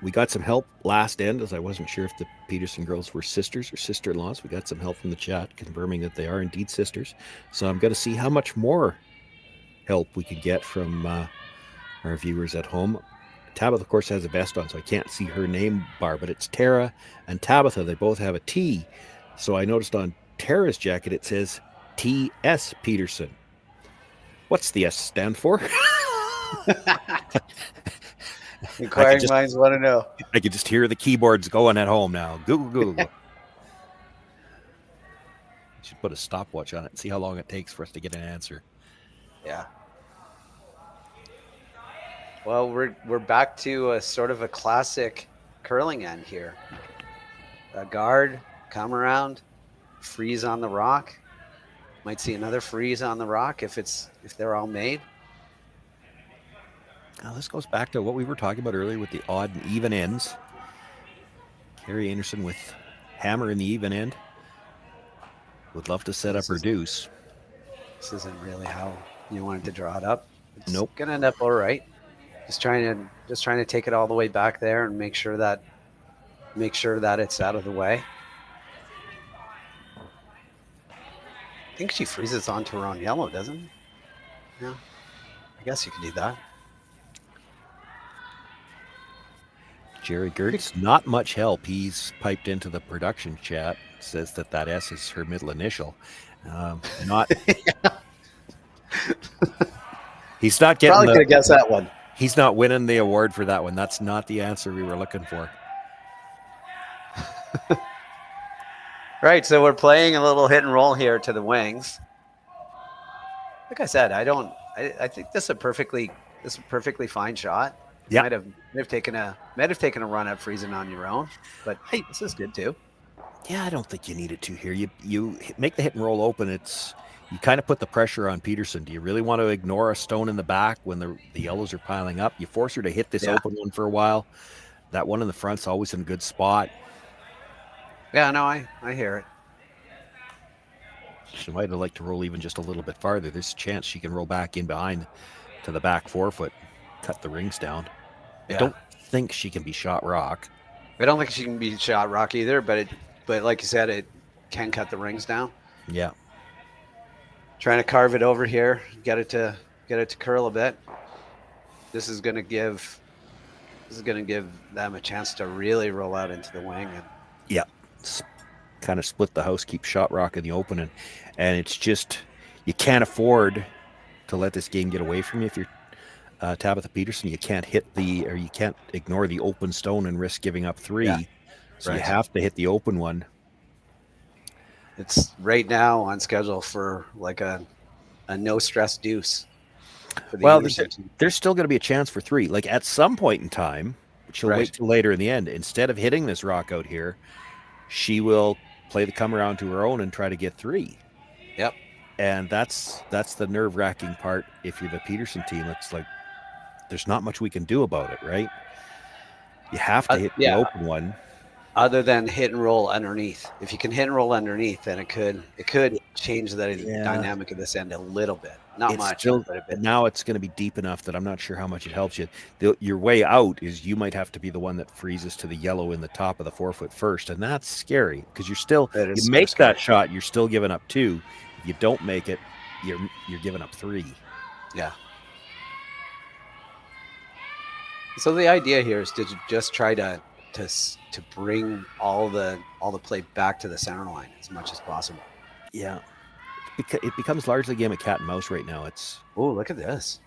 we got some help last end, as I wasn't sure if the Peterson girls were sisters or sister-in-laws. We got some help from the chat confirming that they are indeed sisters. So I'm going to see how much more help we could get from our viewers at home. Tabitha, of course, has a vest on, so I can't see her name bar, but it's Tara and Tabitha. They both have a T. So I noticed on Tara's jacket it says T.S. Peterson. What's the S stand for? Inquiring minds want to know. I could just hear the keyboards going at home now. Google. Should put a stopwatch on it and see how long it takes for us to get an answer. Yeah. Well, we're back to a sort of a classic curling end here. A guard, come around, freeze on the rock. Might see another freeze on the rock if they're all made. Now, this goes back to what we were talking about earlier with the odd and even ends. Kerri Einarson with hammer in the even end. Would love to set up her deuce. This isn't really how you wanted to draw it up. It's nope. Gonna end up all right. Just trying to take it all the way back there and make sure that it's out of the way. I think she freezes onto her own yellow, doesn't it? Yeah. I guess you could do that. Jerry Gertz, not much help. He's piped into the production chat. Says that S is her middle initial. Not. He's not getting. Probably could have guessed that one. He's not winning the award for that one. That's not the answer we were looking for. Right, so we're playing a little hit and roll here to the wings. Like I said, I think this is a perfectly fine shot. Yeah. Might have taken a run at freezing on your own, but hey, this is good too. Yeah, I don't think you needed to here. You make the hit and roll open. You kind of put the pressure on Peterson. Do you really want to ignore a stone in the back when the yellows are piling up? You force her to hit this open one for a while. That one in the front's always in a good spot. Yeah, no, I hear it. She might have liked to roll even just a little bit farther. There's a chance she can roll back in behind to the back forefoot, cut the rings down. Yeah. I don't think she can be shot rock. I don't think she can be shot rock either, but like you said, it can cut the rings down. Yeah. Trying to carve it over here, get it to curl a bit. This is going to give them a chance to really roll out into the wing. And yeah, kind of split the house, keep shot rock in the open, and it's just you can't afford to let this game get away from you. If you're Tabitha Peterson, you can't you can't ignore the open stone and risk giving up 3. Yeah. So you have to hit the open one. It's right now on schedule for like a no stress deuce. Well, there's still going to be a chance for 3. Like at some point in time, she'll wait till later in the end. Instead of hitting this rock out here, she will play the come around to her own and try to get 3. Yep. And that's the nerve-wracking part. If you're the Peterson team, it's like there's not much we can do about it, right? You have to hit the open one. Other than hit and roll underneath. If you can hit and roll underneath, then it could change the dynamic of this end a little bit. Not much, but a bit. Now it's going to be deep enough that I'm not sure how much it helps you. Your way out is you might have to be the one that freezes to the yellow in the top of the forefoot first, and that's scary because you make that shot, you're still giving up 2. If you don't make it, you're giving up 3. Yeah. So the idea here is to just try to bring all the play back to the center line as much as possible. Yeah. It becomes largely a game of cat and mouse right now. Oh, look at this.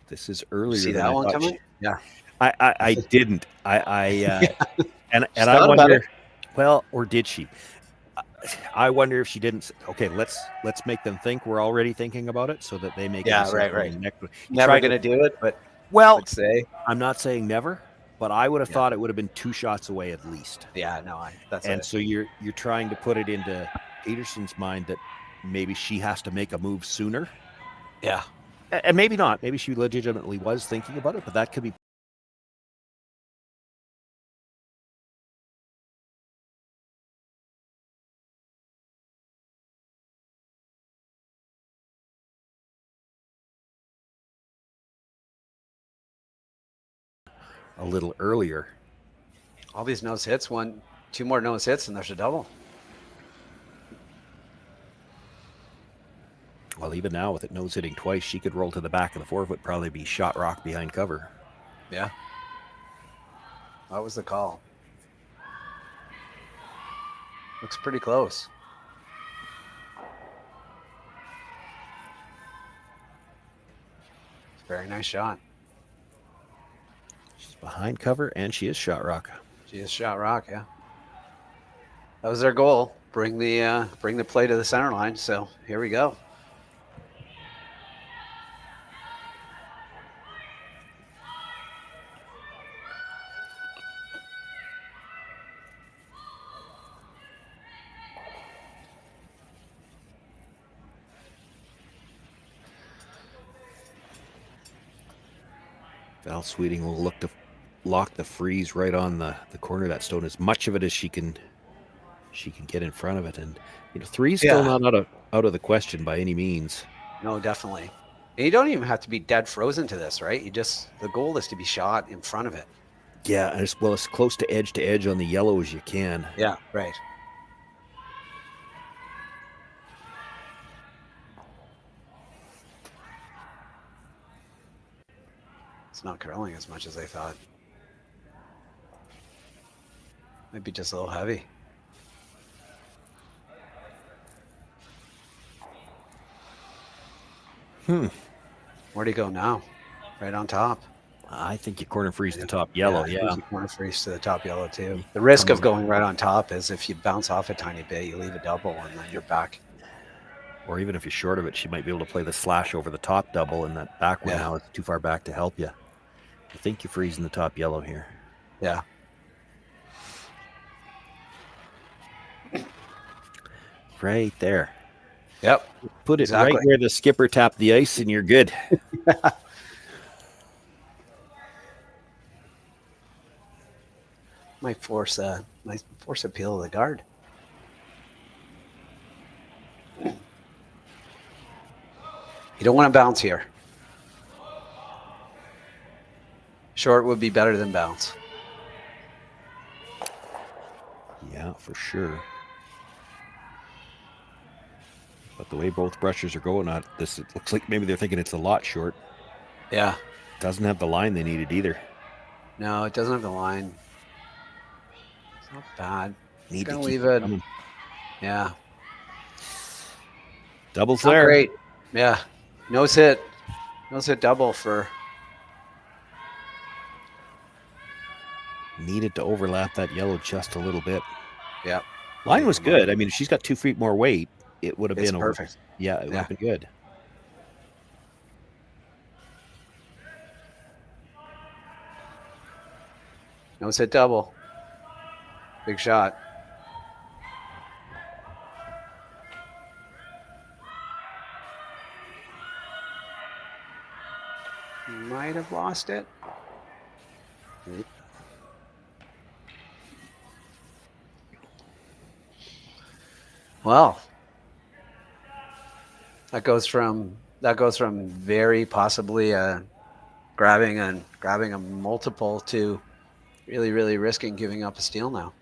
This is earlier. See that one coming? Yeah. I didn't. And I wonder. Well, or did she? I wonder if she didn't. Okay, let's make them think we're already thinking about it, so that they make. Yeah, right. Never gonna do it, but I'm not saying never, but I would have thought it would have been 2 shots away at least. Yeah, no, so you're trying to put it into Peterson's mind that maybe she has to make a move sooner. Yeah. And maybe not. Maybe she legitimately was thinking about it, but that could be. A little earlier. All these nose hits, two more nose hits, and there's a double. Well, even now with it nose hitting twice, she could roll to the back of the forefoot, probably be shot rock behind cover. Yeah. That was the call. Looks pretty close. Very nice shot. She's behind cover, and she is shot rock. She is shot rock, yeah. That was their goal. Bring the play to the center line. So here we go. Val Sweeting will look to lock the freeze right on the corner of that stone, as much of it as she can get in front of it. And three's still not out of the question by any means. No, definitely. And you don't even have to be dead frozen to this, right? The goal is to be shot in front of it. Yeah, as close to edge on the yellow as you can. Yeah, right. It's not curling as much as I thought. Might be just a little heavy. Where do you go now? Right on top. I think you corner freeze the top yellow. Yeah. You corner freeze to the top yellow too. The risk of going right on top is if you bounce off a tiny bit, you leave a double and then you're back. Or even if you're short of it, she might be able to play the slash over the top double, and that back one now is too far back to help you. I think you're freezing the top yellow here. Yeah. Right there. Yep. Put it right where the skipper tapped the ice, and you're good. Might force a peel of the guard. You don't want to bounce here. Short would be better than bounce. Yeah, for sure. But the way both brushers are going at this, it looks like maybe they're thinking it's a lot short. Yeah. Doesn't have the line they needed either. No, it doesn't have the line. It's not bad. Need to keep leave it. Coming. Yeah. Double's not there. Great. Yeah. Nose hit double for. Needed to overlap that yellow just a little bit. Yeah. Line was good. I mean, if she's got 2 feet more weight, it would have been perfect. Yeah, it would have been good. Nose hit double. Big shot. Might have lost it. Well, that goes from very possibly grabbing a multiple to really, really risking giving up a steal now.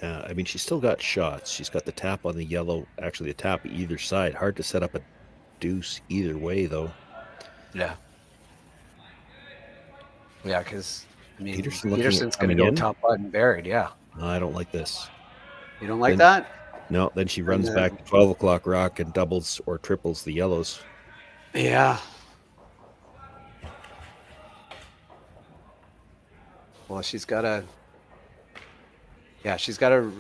Yeah, I mean, she's still got shots. She's got the tap on the yellow, actually a tap either side. Hard to set up a deuce either way, though. Yeah. Yeah, because I mean, Peterson's going to go top button buried. Yeah. No, I don't like this. You don't like that? No, then she runs back to 12 o'clock rock and doubles or triples the yellows. Yeah. Well, she's got to. Yeah, she's got to.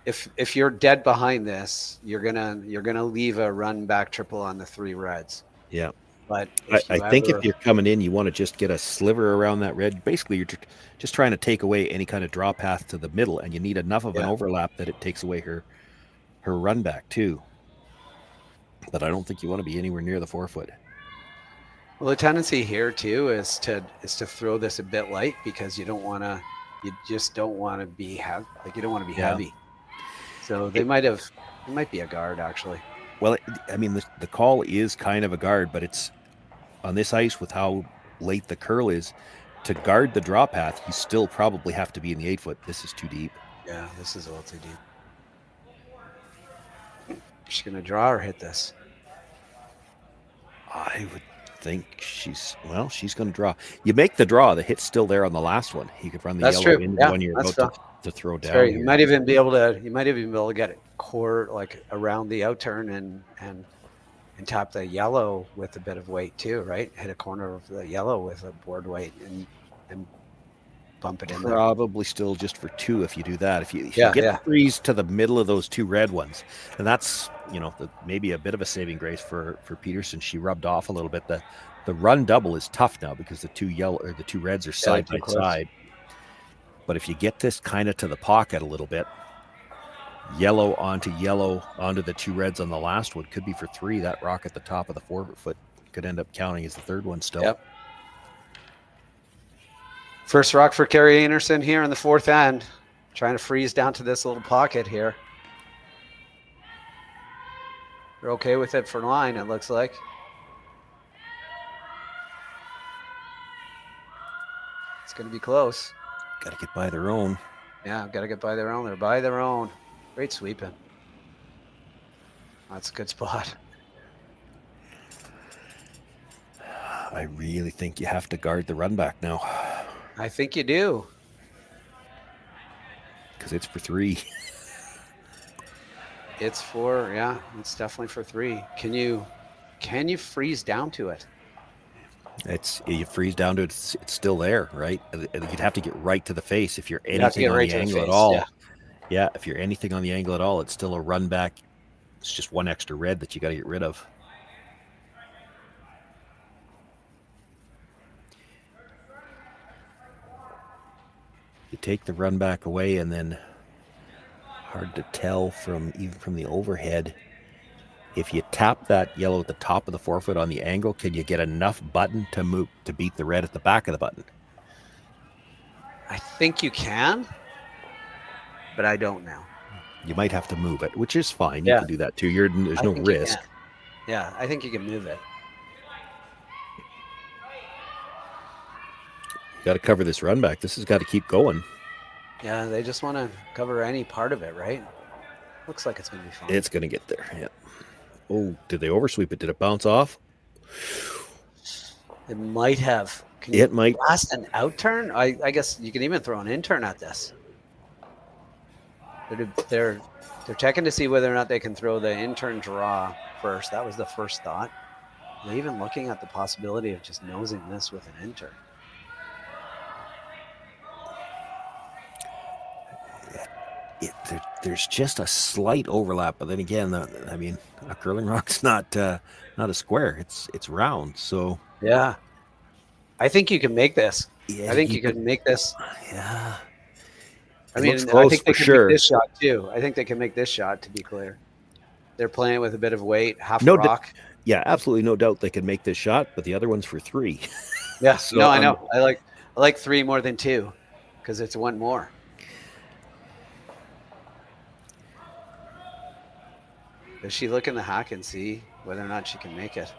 If you're dead behind this, you're gonna leave a run back triple on the 3 reds. Yeah. But if I think if you're coming in, you want to just get a sliver around that red. Basically, you're just trying to take away any kind of draw path to the middle, and you need enough of an overlap that it takes away her run back too. But I don't think you want to be anywhere near the 4-foot. Well, the tendency here too is to throw this a bit light because you just don't want to be heavy. Like, you don't want to be heavy. So it might be a guard actually. Well, I mean, the call is kind of a guard, but it's on this ice with how late the curl is. To guard the draw path, you still probably have to be in the 8-foot. This is too deep. Yeah, this is a little too deep. She's going to draw or hit this? I would think she's going to draw. You make the draw. The hit's still there on the last one. You could run the yellow into the one you're about to throw down. You might even be able to get it core like around the outurn and tap the yellow with a bit of weight too, right? Hit a corner of the yellow with a board weight and bump it in there. Probably still just for 2 if you do that. If you get the freeze to the middle of those 2 red ones, and that's maybe a bit of a saving grace for Peterson. She rubbed off a little bit. The run double is tough now because the 2 reds are side by side. But if you get this kind of to the pocket a little bit, yellow onto the 2 reds on the last one, could be for 3. That rock at the top of the 4-foot could end up counting as the 3rd one still. Yep. First rock for Kerri Einarson here in the 4th end. Trying to freeze down to this little pocket here. They're okay with it for line, it looks like. It's going to be close. Got to get by their own. Yeah, got to get by their own. They're by their own. Great sweeping. That's a good spot. I really think you have to guard the run back now. I think you do. Because it's for 3. It's definitely for 3. Can you freeze down to it? You freeze down to it, it's still there, right? You'd have to get right to the face if you're anything on the angle at all. Yeah, if you're anything on the angle at all, it's still a run back. It's just 1 extra red that you got to get rid of. You take the run back away, and then hard to tell even from the overhead. If you tap that yellow at the top of the 4-foot on the angle, can you get enough button to beat the red at the back of the button? I think you can, but I don't know. You might have to move it, which is fine. You can do that too. There's no risk. Yeah, I think you can move it. You got to cover this run back. This has got to keep going. Yeah, they just want to cover any part of it, right? Looks like it's going to be fine. It's going to get there, yeah. Oh, did they oversweep it? Did it bounce off? It might have. It might. Blast an outturn? I guess you can even throw an intern at this. They're checking to see whether or not they can throw the intern draw first. That was the first thought. They're even looking at the possibility of just nosing this with an intern. There's just a slight overlap, but then again, I mean, a curling rock's not a square; it's round. So yeah, I think you can make this. Yeah, I think you can make this. Yeah, I mean, I think they can make this shot too. I think they can make this shot. To be clear, they're playing with a bit of weight, half a rock. Yeah, absolutely, no doubt they can make this shot, but the other one's for 3. Yeah, so, no, I know. I like 3 more than 2 because it's 1 more. Does she look in the hack and see whether or not she can make it?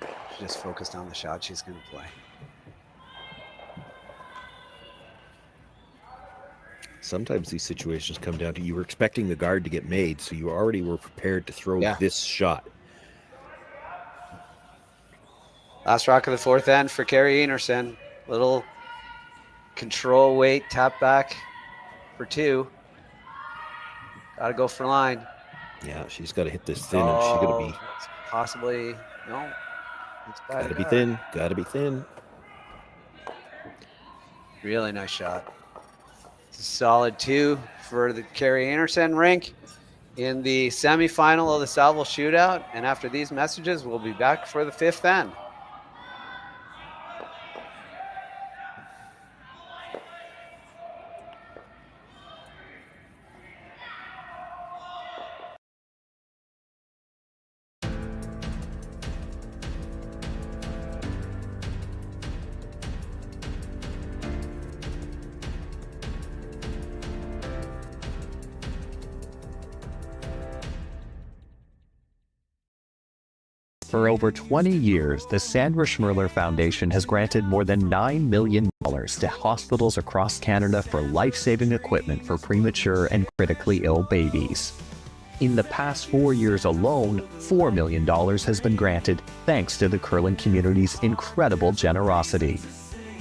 She just focused on the shot she's going to play. Sometimes these situations come down to you were expecting the guard to get made, so you already were prepared to throw this shot. Last rock of the 4th end for Kerri Einarson. Little control weight, tap back for 2. Got to go for line. Yeah, she's got to hit this thin, and she's going to be possibly no. It's got to be thin. Got to be thin. Really nice shot. It's a solid 2 for the Kerri Einarson rink. in the semifinal of the Saville Shootout. And after these messages, we'll be back for the fifth end. For over 20 years, the Sandra Schmirler Foundation has granted more than $9 million to hospitals across Canada for life-saving equipment for premature and critically ill babies. In the past 4 years alone, $4 million has been granted thanks to the curling community's incredible generosity.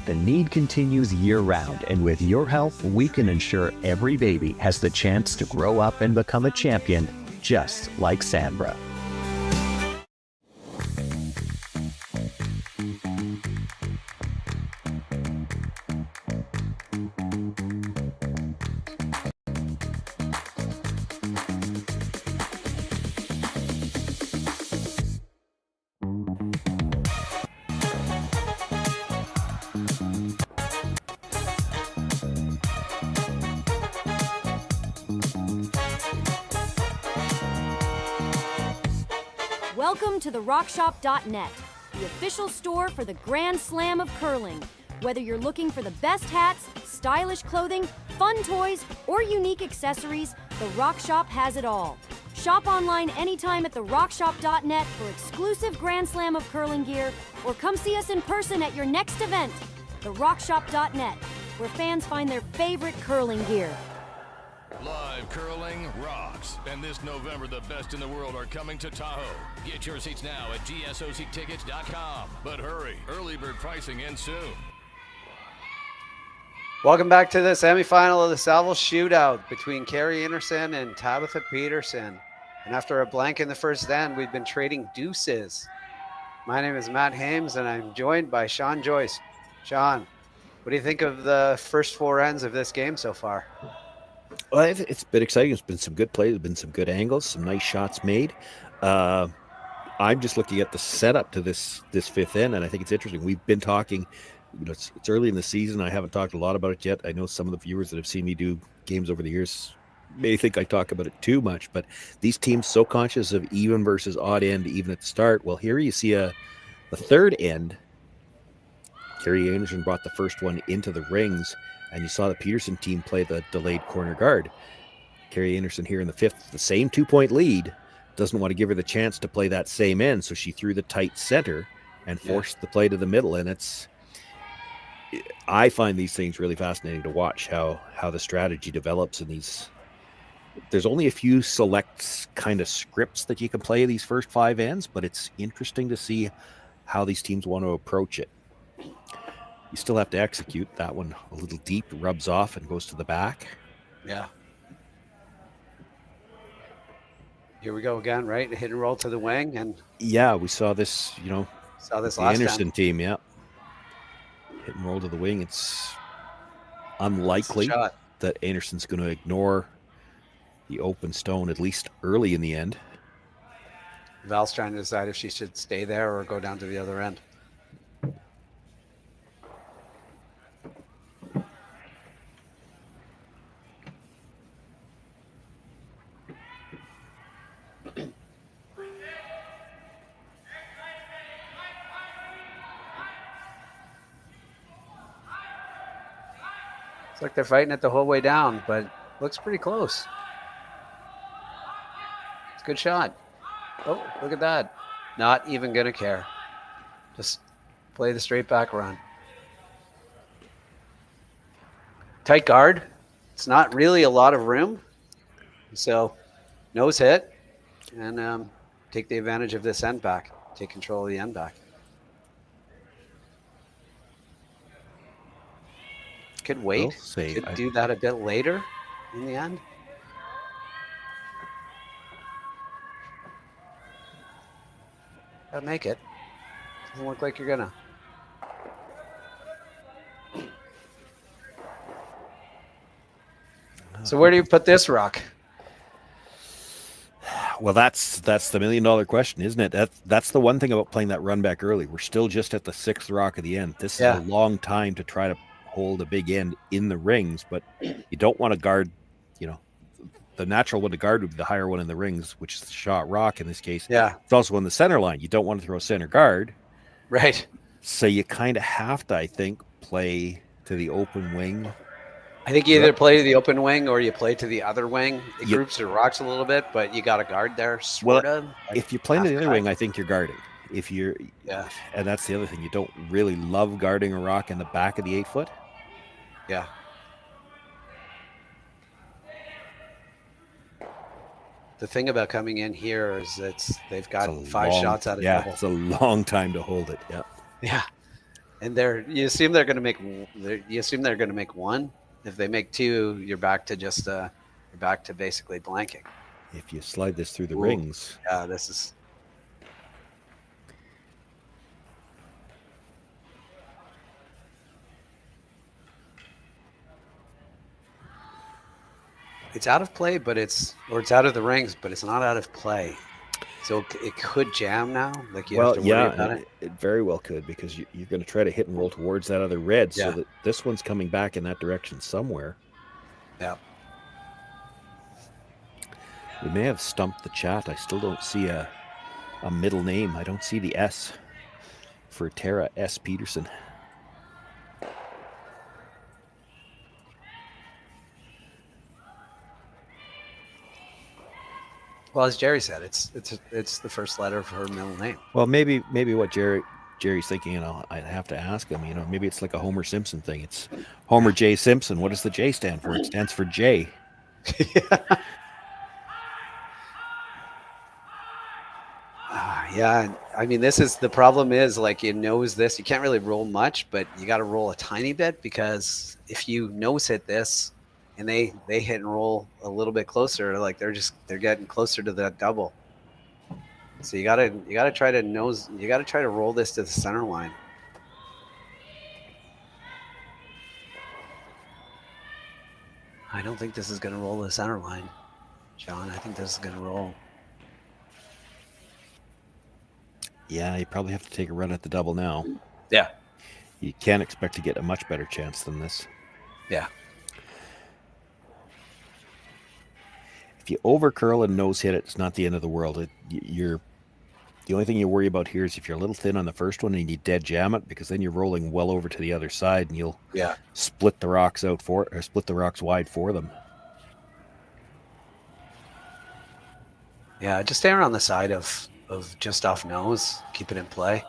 The need continues year-round, and with your help, we can ensure every baby has the chance to grow up and become a champion, just like Sandra. Welcome to therockshop.net, the official store for the Grand Slam of curling. Whether you're looking for the best hats, stylish clothing, fun toys, or unique accessories, the Rock Shop has it all. Shop online anytime at therockshop.net for exclusive Grand Slam of curling gear, or come see us in person at your next event. Therockshop.net, where fans find their favorite curling gear. Live curling rocks. And this November, the best in the world are coming to Tahoe. Get your seats now at gsoctickets.com. But hurry, early bird pricing ends soon. Welcome back to the semifinal of the Saville Shootout between Kerri Einarson and Tabitha Peterson. And after a blank in the first end, we've been trading deuces. My name is Matt Hames, and I'm joined by Sean Joyce. Sean, what do you think of the first four ends of this game so far? Well, it's been exciting. It's been some good plays. There's been some good angles, some nice shots made. I'm just looking at the setup to this fifth end, and I think it's interesting. We've been talking, it's early in the season. I haven't talked a lot about it yet. I know some of the viewers that have seen me do games over the years may think I talk about it too much, but these teams so conscious of even versus odd end, even at the start. Well, here you see the third end. Kerri Einarson brought the first one into the rings, and you saw the Peterson team play the delayed corner guard. Kerri Einarson here in the fifth, the same 2-point lead, doesn't want to give her the chance to play that same end, so she threw the tight center and forced the play to the middle. And I find these things really fascinating to watch, how the strategy develops in these. There's only a few select kind of scripts that you can play these first five ends, but it's interesting to see how these teams want to approach it. You still have to execute. That one a little deep, rubs off and goes to the back. Yeah. Here we go again, right? Hit and roll to the wing. And yeah, we saw this, saw this the last Einarson time. team, yeah. Hit and roll to the wing. It's unlikely that Einarson's going to ignore the open stone, at least early in the end. Val's trying to decide if she should stay there or go down to the other end. It's like they're fighting it the whole way down, but looks pretty close. It's a good shot. Oh, look at that. Not even going to care. Just play the straight back run. Tight guard. It's not really a lot of room. So nose hit and take the advantage of this end back. Take control of the end back. Could wait. Could do that a bit later in the end. Gotta make it. Doesn't look like you're gonna. So where do you put this rock? Well, that's the $1 million question, isn't it? That's the one thing about playing that run back early. We're still just at the 6th rock of the end. This is a long time to try to hold a big end in the rings, but you don't want to guard, the natural one to guard would be the higher one in the rings, which is the shot rock in this case. Yeah. It's also on the center line. You don't want to throw center guard. Right. So you kind of have to, I think, play to the open wing. I think you either play to the open wing or you play to the other wing. It groups the rocks a little bit, but you got to guard there, sort of. If you play to the other wing, I think you're guarding. If you're, and that's the other thing. You don't really love guarding a rock in the back of the 8-foot. Yeah. The thing about coming in here is they've got 5 shots out of double. It's a long time to hold it. Yeah. Yeah. And you assume they're going to make one. If they make 2, you're back to basically blanking. If you slide this through the rings. Yeah, this is. It's out of play, it's out of the rings, but it's not out of play. So it could jam now. Like you have to worry about it. It very well could, because you're going to try to hit and roll towards that other red, so that this one's coming back in that direction somewhere. Yeah. We may have stumped the chat. I still don't see a middle name. I don't see the S for Tara S. Peterson. Well, as Jerry said, it's the first letter of her middle name. Well, maybe what Jerry's thinking, I'd have to ask him, maybe it's like a Homer Simpson thing. It's Homer J. Simpson. What does the J stand for? It stands for J. Yeah. I mean, the problem is, like, it knows this. You can't really roll much, but you got to roll a tiny bit, because if you nose hit this and they hit and roll a little bit closer, like they're getting closer to that double. So you gotta try to roll this to the center line. I don't think this is gonna roll to the center line, John. I think this is gonna roll. Yeah, you probably have to take a run at the double now. Yeah. You can't expect to get a much better chance than this. Yeah. If you over curl and nose hit it, it's not the end of the world. The only thing you worry about here is if you're a little thin on the first one and you dead jam it, because then you're rolling well over to the other side and you'll split the rocks wide for them. Yeah, just stay around the side of just off nose, keep it in play.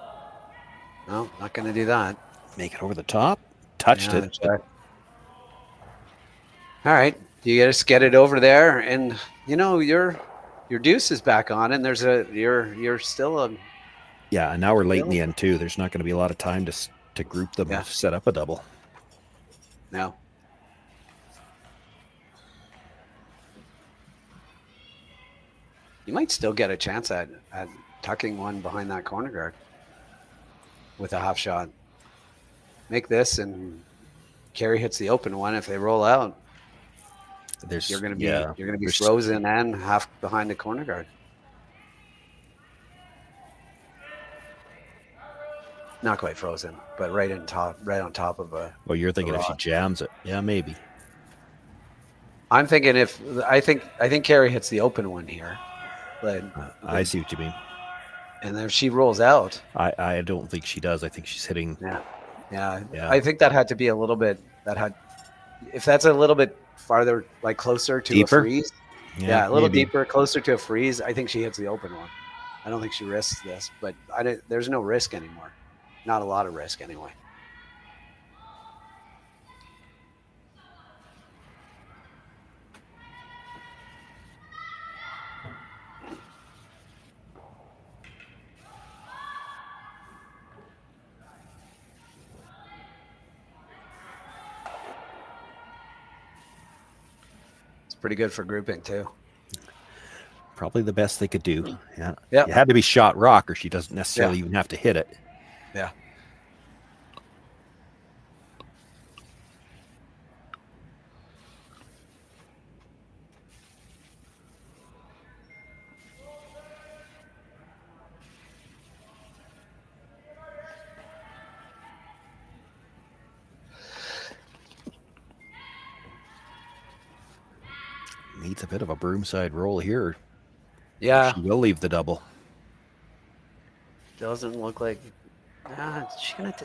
No, not going to do that. Make it over the top. Touched it. All right. You just get it over there, and your deuce is back on, and you're still a. Yeah, and now we're late in the end too. There's not going to be a lot of time to group them and set up a double. No. You might still get a chance at tucking one behind that corner guard with a half shot. Make this, and Kerri hits the open one. If they roll out, you're going to be frozen and half behind the corner guard. Not quite frozen, but right on top of a. Well, you're thinking if she jams it, yeah, maybe. I'm thinking I think Kerri hits the open one here. But I see what you mean. And if she rolls out, I don't think she does. I think she's hitting. Yeah. I think that had to be a little bit. If that's a little bit farther, like closer to deeper? A freeze. Yeah, a little deeper, closer to a freeze. I think she hits the open one. I don't think she risks this, but there's no risk anymore. Not a lot of risk anyway. Pretty good for grouping too. Probably the best they could do. Yeah. Yeah. It had to be shot rock, or she doesn't necessarily even have to hit it. Yeah. bit of a broomside roll here. Yeah. She will leave the double. Doesn't look like. She's gonna.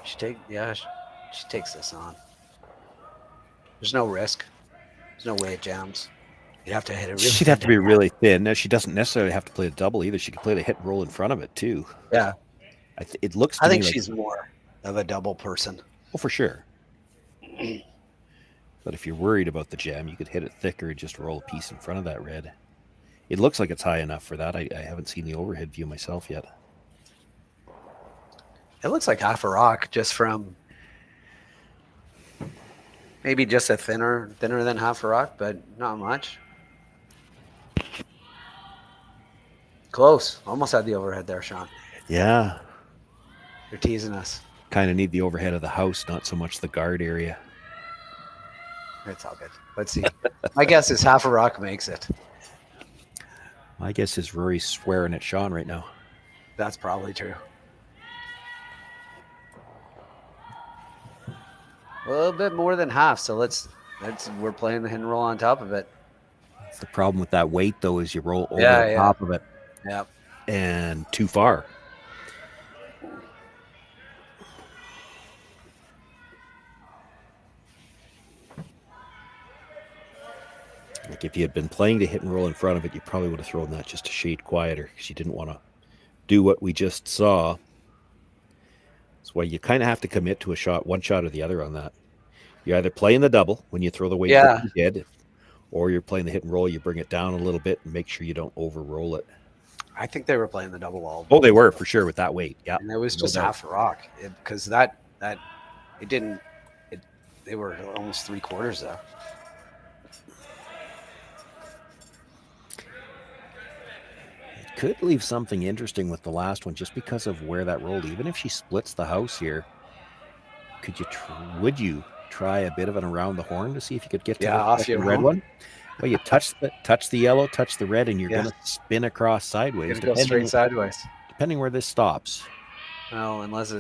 She takes this on. There's no risk. There's no way it jams. You'd have to hit it really. She'd have to be really thin. Now, she doesn't necessarily have to play the double either. She could play the hit and roll in front of it too. Yeah. It looks. I think she's more of a double person. Oh, for sure. But if you're worried about the jam, you could hit it thicker and just roll a piece in front of that red. It looks like it's high enough for that. I haven't seen the overhead view myself yet. It looks like half a rock just from maybe just a thinner than half a rock, but not much. Close. Almost had the overhead there, Sean. Yeah. You're teasing us. Kind of need the overhead of the house, not so much the guard area. It's all good. Let's see. My guess is half a rock makes it. My guess is Rory's swearing at Sean right now. That's probably true. A little bit more than half, so we're playing the hit and roll on top of it. The problem with that weight, though, is you roll over the top of it. Yeah. And too far. Like if you had been playing the hit and roll in front of it, you probably would have thrown that just a shade quieter because you didn't want to do what we just saw. That's why you kind of have to commit to a shot, one shot or the other on that. You're either playing the double when you throw the weight that you did, or you're playing the hit and roll. You bring it down a little bit and make sure you don't over roll it. I think they were playing the double wall. Oh, they were for sure with that weight. Yeah, and it was just half a rock because they were almost 3/4 there. Could leave something interesting with the last one just because of where that rolled. Even if she splits the house here, would you try a bit of an around the horn to see if you could get to the red one? Well, you touch the yellow, touch the red, and you're going to spin across sideways. Go straight sideways. Depending where this stops. No, unless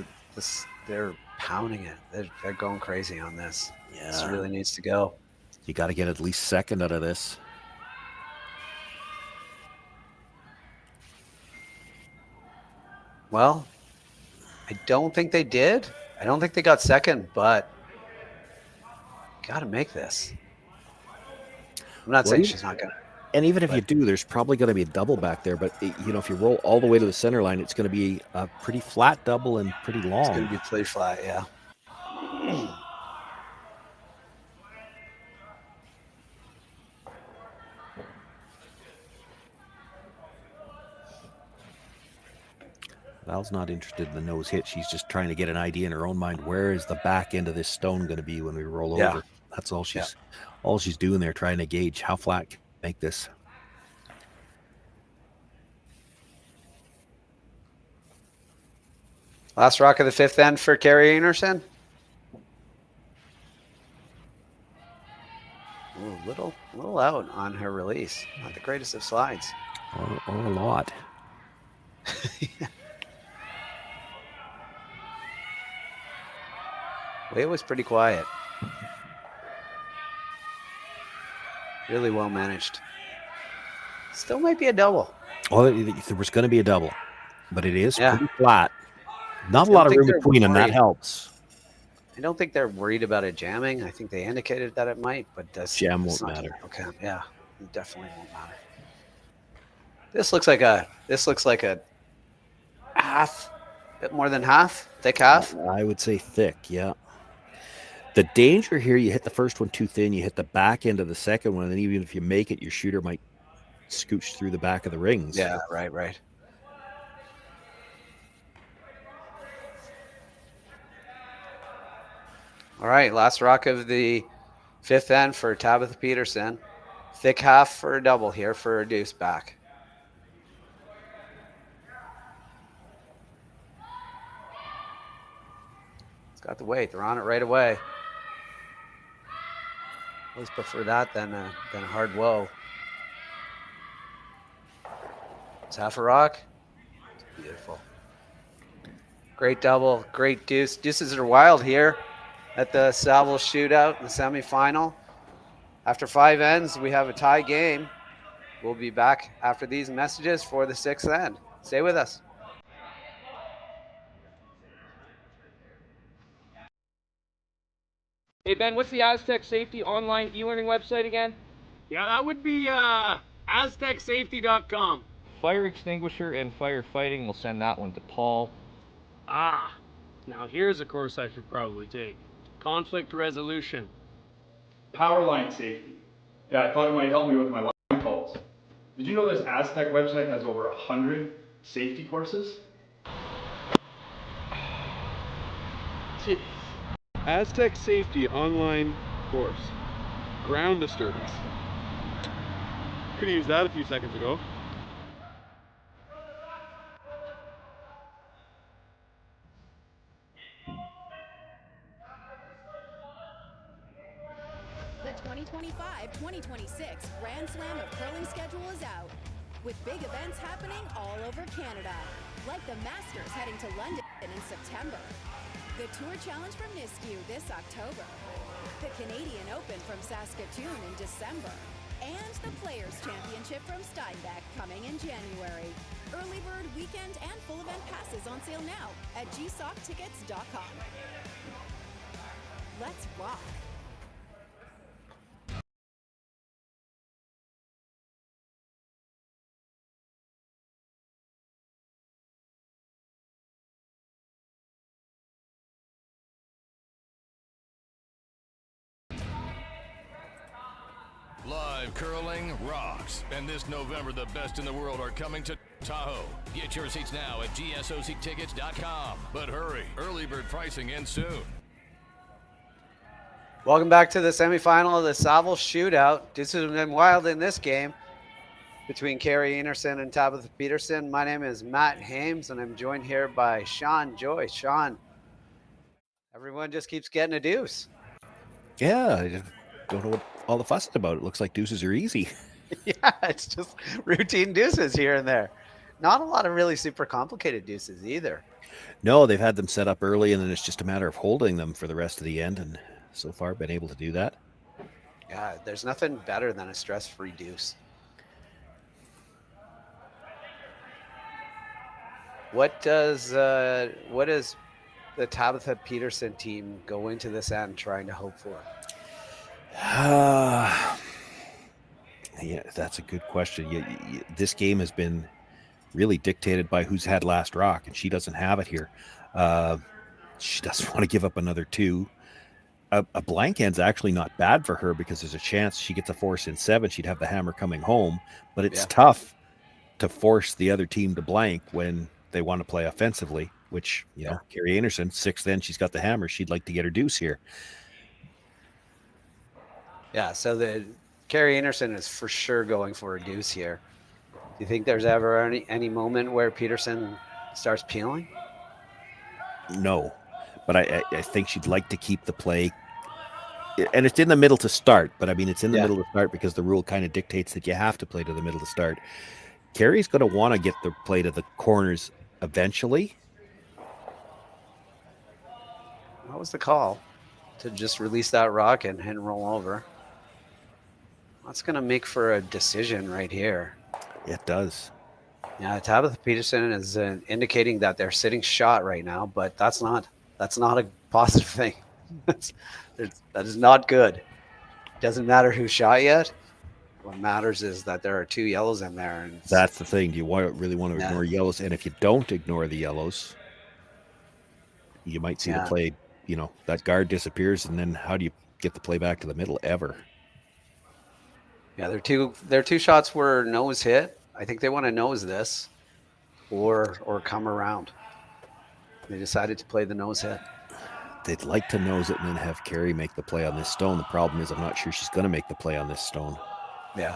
they're pounding it. They're going crazy on this. Yeah. This really needs to go. You got to get at least second out of this. Well, I don't think they did. I don't think they got second, but got to make this. I'm not saying she's not going to. And even if you do, there's probably going to be a double back there. But, if you roll all the way to the center line, it's going to be a pretty flat double and pretty long. It's going to be pretty flat, yeah. Val's not interested in the nose hit. She's just trying to get an idea in her own mind. Where is the back end of this stone going to be when we roll over? That's all she's doing there, trying to gauge how flat can we make this. Last rock of the fifth end for Kerri Einarson. Ooh, little out on her release. Not the greatest of slides. Or a lot. It was pretty quiet. Really well managed. Still might be a double. Well, there was going to be a double, but it is pretty flat. Not a lot of room between them. That helps. I don't think they're worried about it jamming. I think they indicated that it might, but jam won't matter. Okay, yeah, it definitely won't matter. This looks like a half, bit more than half, thick half. I would say thick, yeah. The danger here, you hit the first one too thin, you hit the back end of the second one, and even if you make it, your shooter might scooch through the back of the rings. Yeah, right. All right, last rock of the fifth end for Tabitha Peterson. Thick half for a double here for a deuce back. It's got the weight. They're on it right away. Always prefer that than a hard whoa. It's half a rock. It's beautiful. Great double, great deuce. Deuces are wild here at the Saville Shootout in the semifinal. After 5 ends, we have a tie game. We'll be back after these messages for the 6th end. Stay with us. Hey Ben, what's the Aztec Safety online e-learning website again? Yeah, that would be aztecsafety.com. Fire extinguisher and firefighting, we'll send that one to Paul. Ah, now here's a course I should probably take. Conflict resolution. Power line safety. Yeah, I thought it might help me with my line calls. Did you know this Aztec website has over 100 safety courses? Jeez. Aztec Safety online course. Ground disturbance. Could have used that a few seconds ago. The 2025-2026 Grand Slam of Curling schedule is out, with big events happening all over Canada, like the Masters heading to London in September, the Tour Challenge from Nisku this October, the Canadian Open from Saskatoon in December, and the Players' Championship from Steinbeck coming in January. Early bird weekend and full event passes on sale now at gsoctickets.com. Let's rock. Live curling rocks. And this November, the best in the world are coming to Tahoe. Get your seats now at gsoctickets.com. But hurry, early bird pricing ends soon. Welcome back to the semifinal of the Saville Shootout. This has been wild in this game between Kerri Einarson and Tabitha Peterson. My name is Matt Hames, and I'm joined here by Sean Joyce. Sean, everyone just keeps getting a deuce. Yeah, I just don't know what all the fuss is about. It looks like deuces are easy. Yeah, it's just routine deuces here and there. Not a lot of really super complicated deuces either. No, they've had them set up early, and then it's just a matter of holding them for the rest of the end, and so far been able to do that. Yeah, there's nothing better than a stress-free deuce. What is the Tabitha Peterson team go into this end trying to hope for? Yeah, that's a good question. This game has been really dictated by who's had last rock, and she doesn't have it here. She doesn't want to give up another 2. A blank end's actually not bad for her because there's a chance she gets a force in 7. She'd have the hammer coming home, but it's tough to force the other team to blank when they want to play offensively, which, Kerri Einarson, 6th end, she's got the hammer. She'd like to get her deuce here. Yeah, so the Kerri Einarson is for sure going for a deuce here. Do you think there's ever any moment where Peterson starts peeling? No, but I think she'd like to keep the play. And it's in the middle to start, but I mean, it's in the middle to start because the rule kind of dictates that you have to play to the middle to start. Kerri's going to want to get the play to the corners eventually. What was the call? To just release that rock and roll over. That's going to make for a decision right here. It does. Yeah, Tabitha Peterson is indicating that they're sitting shot right now, but that's not a positive thing. That is not good. Doesn't matter who shot yet. What matters is that there are 2 yellows in there. And that's the thing. Do you really want to ignore yellows? And if you don't ignore the yellows, you might see the play, that guard disappears, and then how do you get the play back to the middle ever? Yeah, their two shots were nose hit. I think they want to nose this or come around. They decided to play the nose hit. They'd like to nose it and then have Kerri make the play on this stone. The problem is I'm not sure she's going to make the play on this stone. Yeah.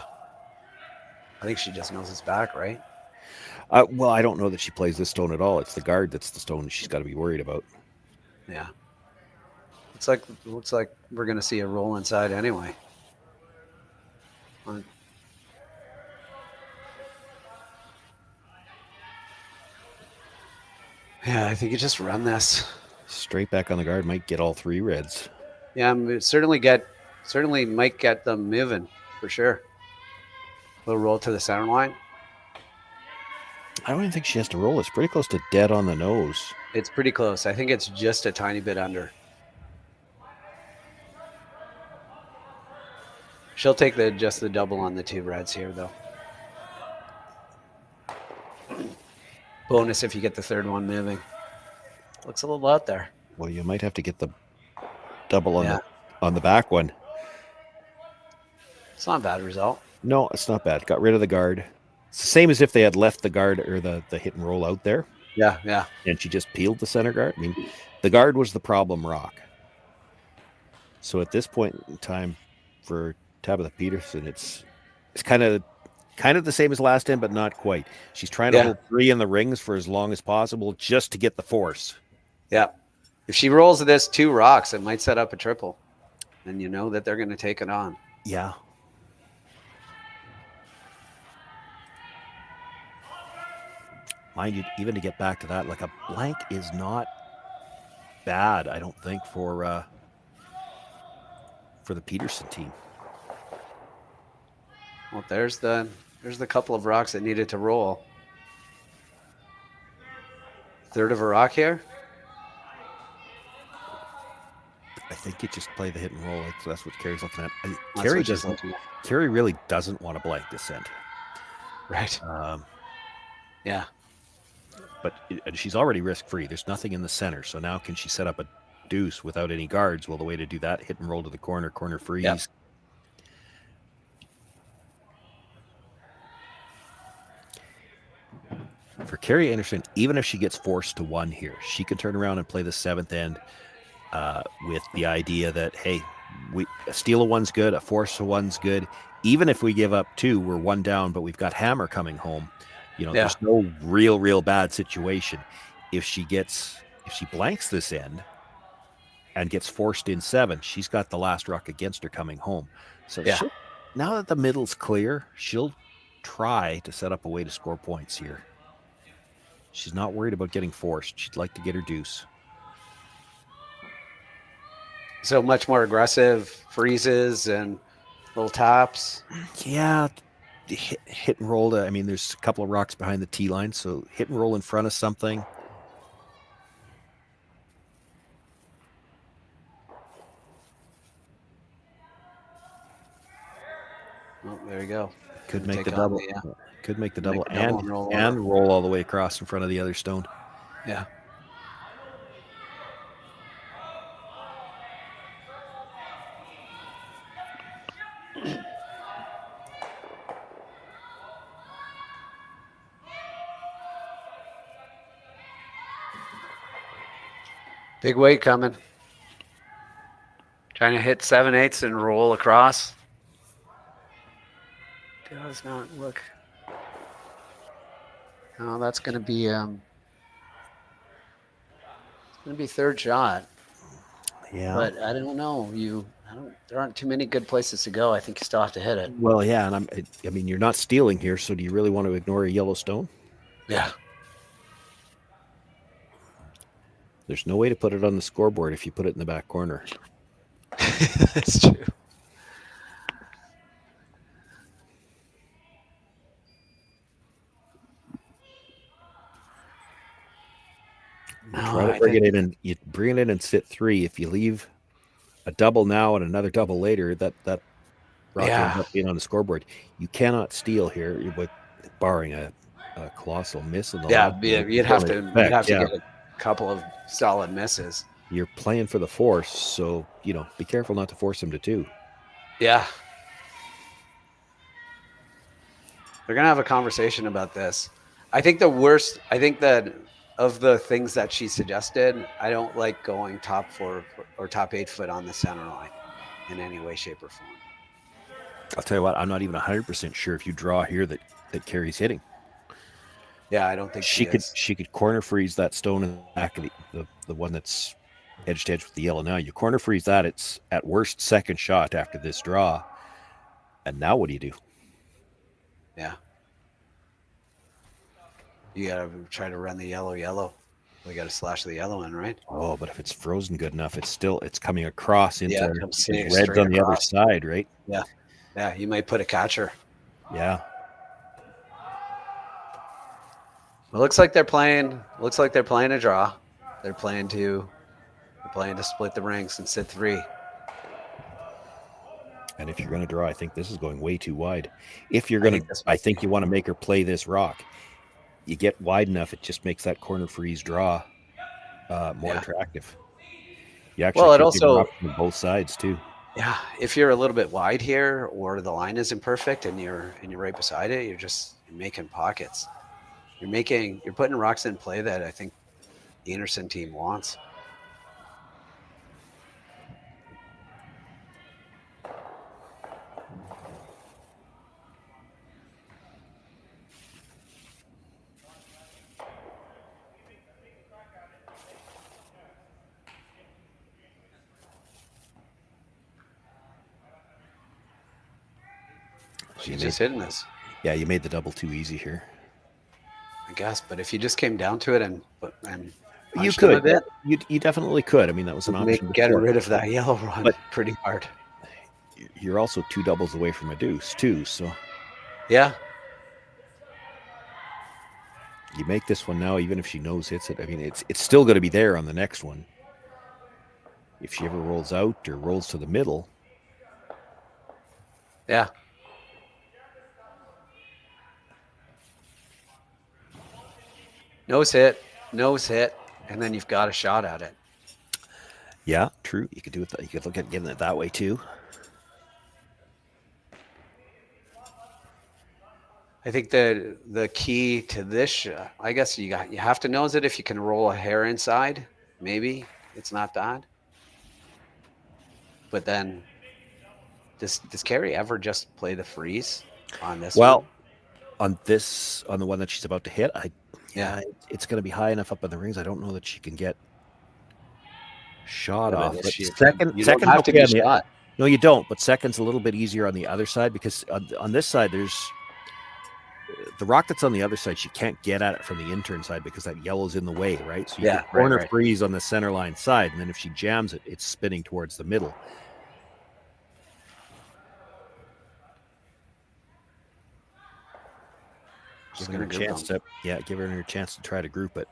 I think she just noses back, right? Well, I don't know that she plays this stone at all. It's the guard that's the stone she's got to be worried about. Yeah. Looks like we're going to see a roll inside anyway. Yeah, I think you just run this. Straight back on the guard might get all 3 reds. Yeah, certainly get certainly might get them moving for sure. Little roll to the center line. I don't even think she has to roll. It's pretty close to dead on the nose. It's pretty close. I think it's just a tiny bit under. She'll take just the double on the 2 reds here, though. Bonus if you get the third one moving. Looks a little out there. Well, you might have to get the double on the back one. It's not a bad result. No, it's not bad. Got rid of the guard. It's the same as if they had left the guard or the hit and roll out there. Yeah, yeah. And she just peeled the center guard. I mean, the guard was the problem rock. So at this point in time for Tabitha Peterson, it's kind of the same as last time, but not quite. She's trying to hold 3 in the rings for as long as possible just to get the force. Yeah. If she rolls this 2 rocks, it might set up a triple. And you know that they're going to take it on. Yeah. Mind you, even to get back to that, like a blank is not bad, I don't think, for the Peterson team. Well, there's the couple of rocks that needed to roll. Third of a rock here. I think you just play the hit and roll. That's what Kerri's looking at. Kerri really doesn't want to blank descent. Right. Yeah. But she's already risk-free. There's nothing in the center. So now can she set up a deuce without any guards? Well, the way to do that, hit and roll to the corner freeze. Yep. For Kerri Einarson, even if she gets forced to 1 here, she can turn around and play the 7th end with the idea that, hey, a steal of 1's good, a force of 1's good. Even if we give up 2, we're 1 down, but we've got Hammer coming home. There's no real bad situation. If she blanks this end and gets forced in 7, she's got the last rock against her coming home. So now that the middle's clear, she'll try to set up a way to score points here. She's not worried about getting forced. She'd like to get her deuce. So much more aggressive freezes and little taps. Yeah. Hit and roll. I mean, there's a couple of rocks behind the tee line, so hit and roll in front of something. Oh, there you go. Could make the double. Could make the double and roll all the way across in front of the other stone. Yeah. Big weight coming. Trying to hit 7/8 and roll across. Does not look. Oh, that's going to be it's going to be third shot. Yeah. But I don't know. There aren't too many good places to go. I think you still have to hit it. Well, yeah, and I mean, you're not stealing here, so do you really want to ignore a yellow stone? Yeah. There's no way to put it on the scoreboard if you put it in the back corner. That's true. Try to bring it in, and you bring it in and sit 3. If you leave a double now and another double later, that rock ends up being on the scoreboard. You cannot steal here, with barring a colossal miss in the you'd have to get a couple of solid misses. You're playing for the force, so be careful not to force them to 2. Yeah. They're gonna have a conversation about this. I think that of the things that she suggested, I don't like going top 4 or top 8 foot on the center line in any way, shape, or form. I'll tell you what, I'm not even 100% sure if you draw here that Kerri's hitting. Yeah, I don't think she could corner freeze that stone in the back of the one that's edge to edge with the yellow. Now you corner freeze that, it's at worst second shot after this draw. And now what do you do? Yeah. You gotta try to run the yellow. We got to slash the yellow one, right? Oh, but if it's frozen good enough, it's coming across into Yeah, it comes red's straight on the other across. side, right? Yeah. Yeah, you might put a catcher. Yeah. It looks like they're playing a draw. They're playing to split the ranks and sit 3. And if you're going to draw, I think this is going way too wide. If you're going to, I think you want to make her play this rock. You get wide enough, it just makes that corner freeze draw more attractive. You actually Well, it could also rock from both sides too. Yeah, if you're a little bit wide here, or the line isn't perfect, and you're right beside it, you're making pockets. You're putting rocks in play that I think the Einarson team wants. She's just hitting this. Yeah, you made the double too easy here. I guess, but if you just came down to it and you could, a bit, you definitely could. I mean, that was an option. Get rid of that yellow run, but pretty hard. You're also 2 doubles away from a deuce too, so yeah. You make this one now, even if she knows hits it. I mean, it's still going to be there on the next one. If she ever rolls out or rolls to the middle. Yeah. Nose hit, and then you've got a shot at it. Yeah, true. You could do it. You could look at getting it that way too. I think the key to this shot, I guess you have to nose it if you can roll a hair inside. Maybe it's not bad. But then, does Kerri ever just play the freeze on this? Well, on the one that she's about to hit, it's going to be high enough up in the rings. I don't know that she can get shot off. But second have to get shot. No, you don't. But second's a little bit easier on the other side, because on this side there's the rock that's on the other side. She can't get at it from the intern side because that yellow's in the way, right? So you get corner freeze on the center line side, and then if she jams it, it's spinning towards the middle. Give her a chance to try to group it.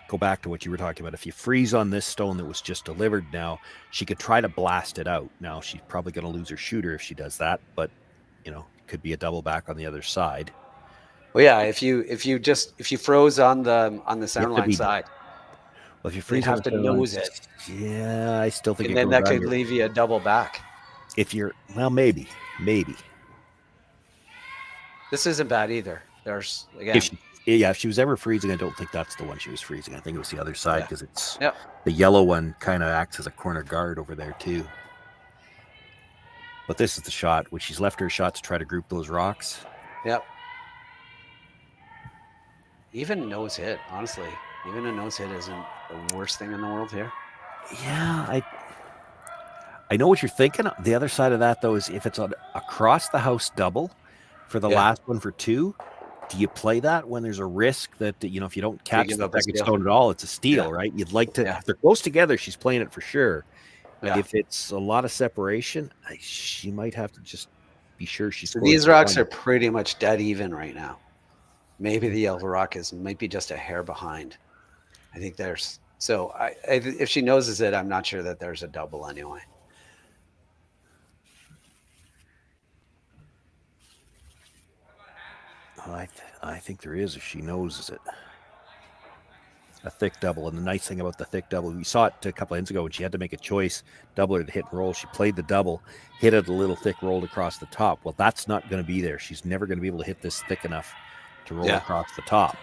Go back to what you were talking about. If you freeze on this stone that was just delivered now, she could try to blast it out. Now she's probably going to lose her shooter if she does that, but it could be a double back on the other side. Well, yeah, if you froze on the center line side, well, if you freeze, you have to nose it. Yeah, I still think. And then that could leave you a double back. If you're maybe. This isn't bad either. There's again. If she was ever freezing, I don't think that's the one she was freezing. I think it was the other side, because it's the yellow one kind of acts as a corner guard over there too. But this is the shot, which she's left her shot to try to group those rocks. Yep. Even nose hit, honestly. Even a nose hit isn't the worst thing in the world here. Yeah, I know what you're thinking. The other side of that, though, is if it's across the house double for the last one for 2, do you play that when there's a risk that, if you don't catch the second stone at all, it's a steal, right? You'd like to, if they're close together, she's playing it for sure. But if it's a lot of separation, she might have to just be sure she's. So these rocks are pretty much dead even right now. Maybe the yellow rock might be just a hair behind. I think there's. So if she noses it, I'm not sure that there's a double anyway. I think there is if she noses it. A thick double. And the nice thing about the thick double, we saw it a couple of ends ago when she had to make a choice, double or to hit and roll. She played the double, hit it a little thick, rolled across the top. Well, that's not going to be there. She's never going to be able to hit this thick enough to roll across the top.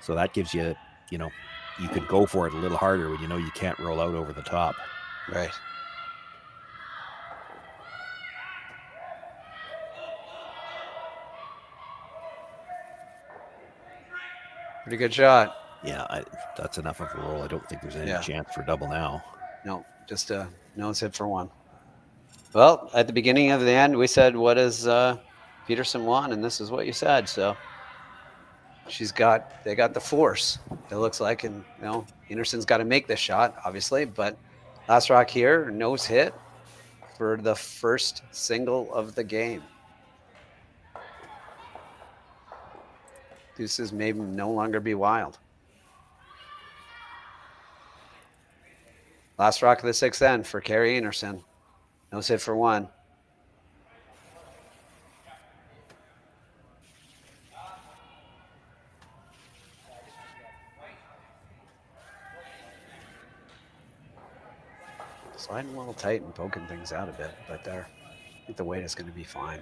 So that gives you, you could go for it a little harder when you can't roll out over the top. Right. Pretty good shot. Yeah, that's enough of a roll. I don't think there's any chance for double now. No, just a nose hit for 1. Well, at the beginning of the end, we said, what does Peterson want? And this is what you said. So they got the force, it looks like, and Einarson's got to make this shot, obviously, but Last Rock here, nose hit for the first single of the game. Deuces may no longer be wild. Last rock of the sixth end for Kerri Einarson. Nose hit for one. Sliding a little tight and poking things out a bit, but I think the weight is going to be fine.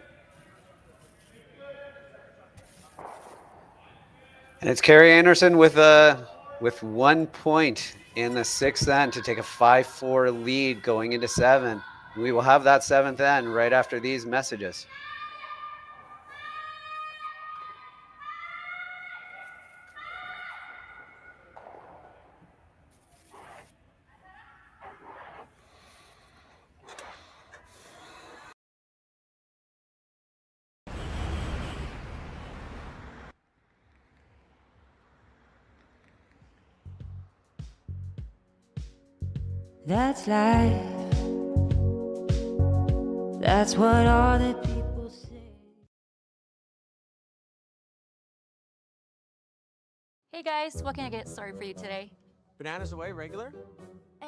And it's Kerri Einarson with 1 point in the sixth end to take a 5-4 lead going into 7. We will have that 7th end right after these messages. That's life. That's what all the people say. Hey guys, what can I get started for you today? Bananas away, regular?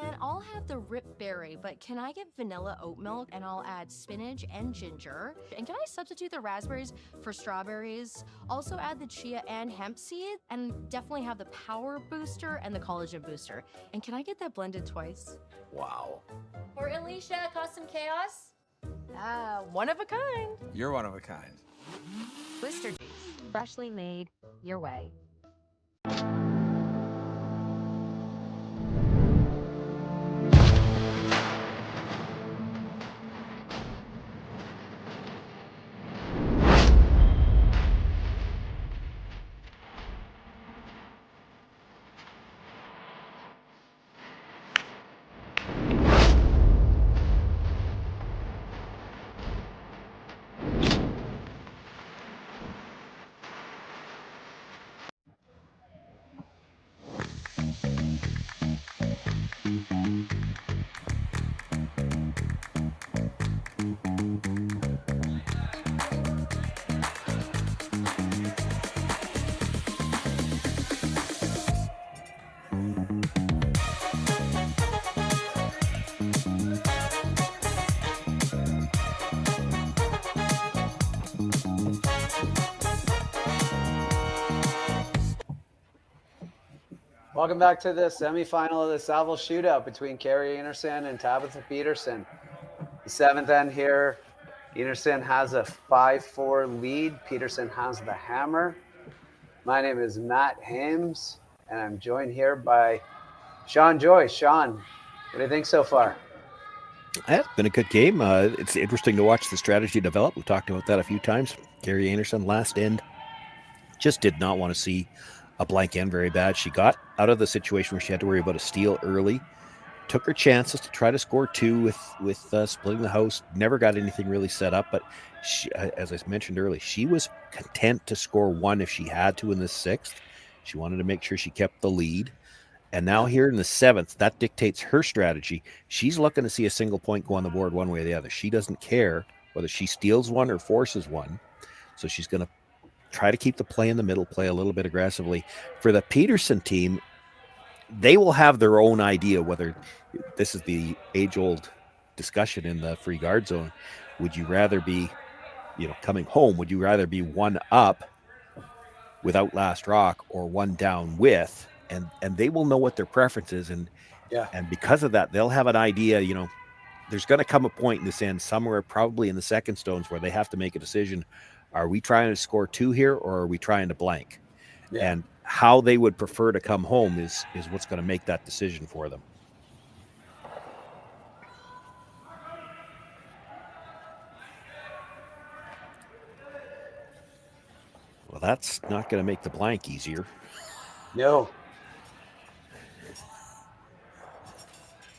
And I'll have the rip berry, but can I get vanilla oat milk and I'll add spinach and ginger? And can I substitute the raspberries for strawberries? Also add the chia and hemp seed, and definitely have the power booster and the collagen booster. And can I get that blended twice? Wow. For Alicia, custom chaos? One of a kind. You're one of a kind. Blister juice, freshly made your way. Welcome back to the semifinal of the Saville Shootout between Kerri Einarson and Tabitha Peterson. The 7th end here, Einarson has a 5-4 lead. Peterson has the hammer. My name is Matt Hames, and I'm joined here by Sean Joyce. Sean, what do you think so far? It's been a good game. It's interesting to watch the strategy develop. We've talked about that a few times. Kerri Einarson last end just did not want to see a blank end very bad. She got out of the situation where she had to worry about a steal early, took her chances to try to score 2 with splitting the house, never got anything really set up, but she, as I mentioned earlier, she was content to score 1 if she had to in the 6th. She wanted to make sure she kept the lead. And now here in the 7th, that dictates her strategy. She's looking to see a single point go on the board one way or the other. She doesn't care whether she steals 1 or forces 1. So she's going to try to keep the play in the middle, play a little bit aggressively. For the Peterson team, they will have their own idea whether this is the age-old discussion in the free guard zone. Would you rather be, coming home, would you rather be 1 up without last rock or 1 down with? And they will know what their preference is. And because of that, they'll have an idea, there's going to come a point in this end somewhere probably in the second stones where they have to make a decision. Are we trying to score 2 here, or are we trying to blank? Yeah. And how they would prefer to come home is what's going to make that decision for them. Well, that's not going to make the blank easier. No,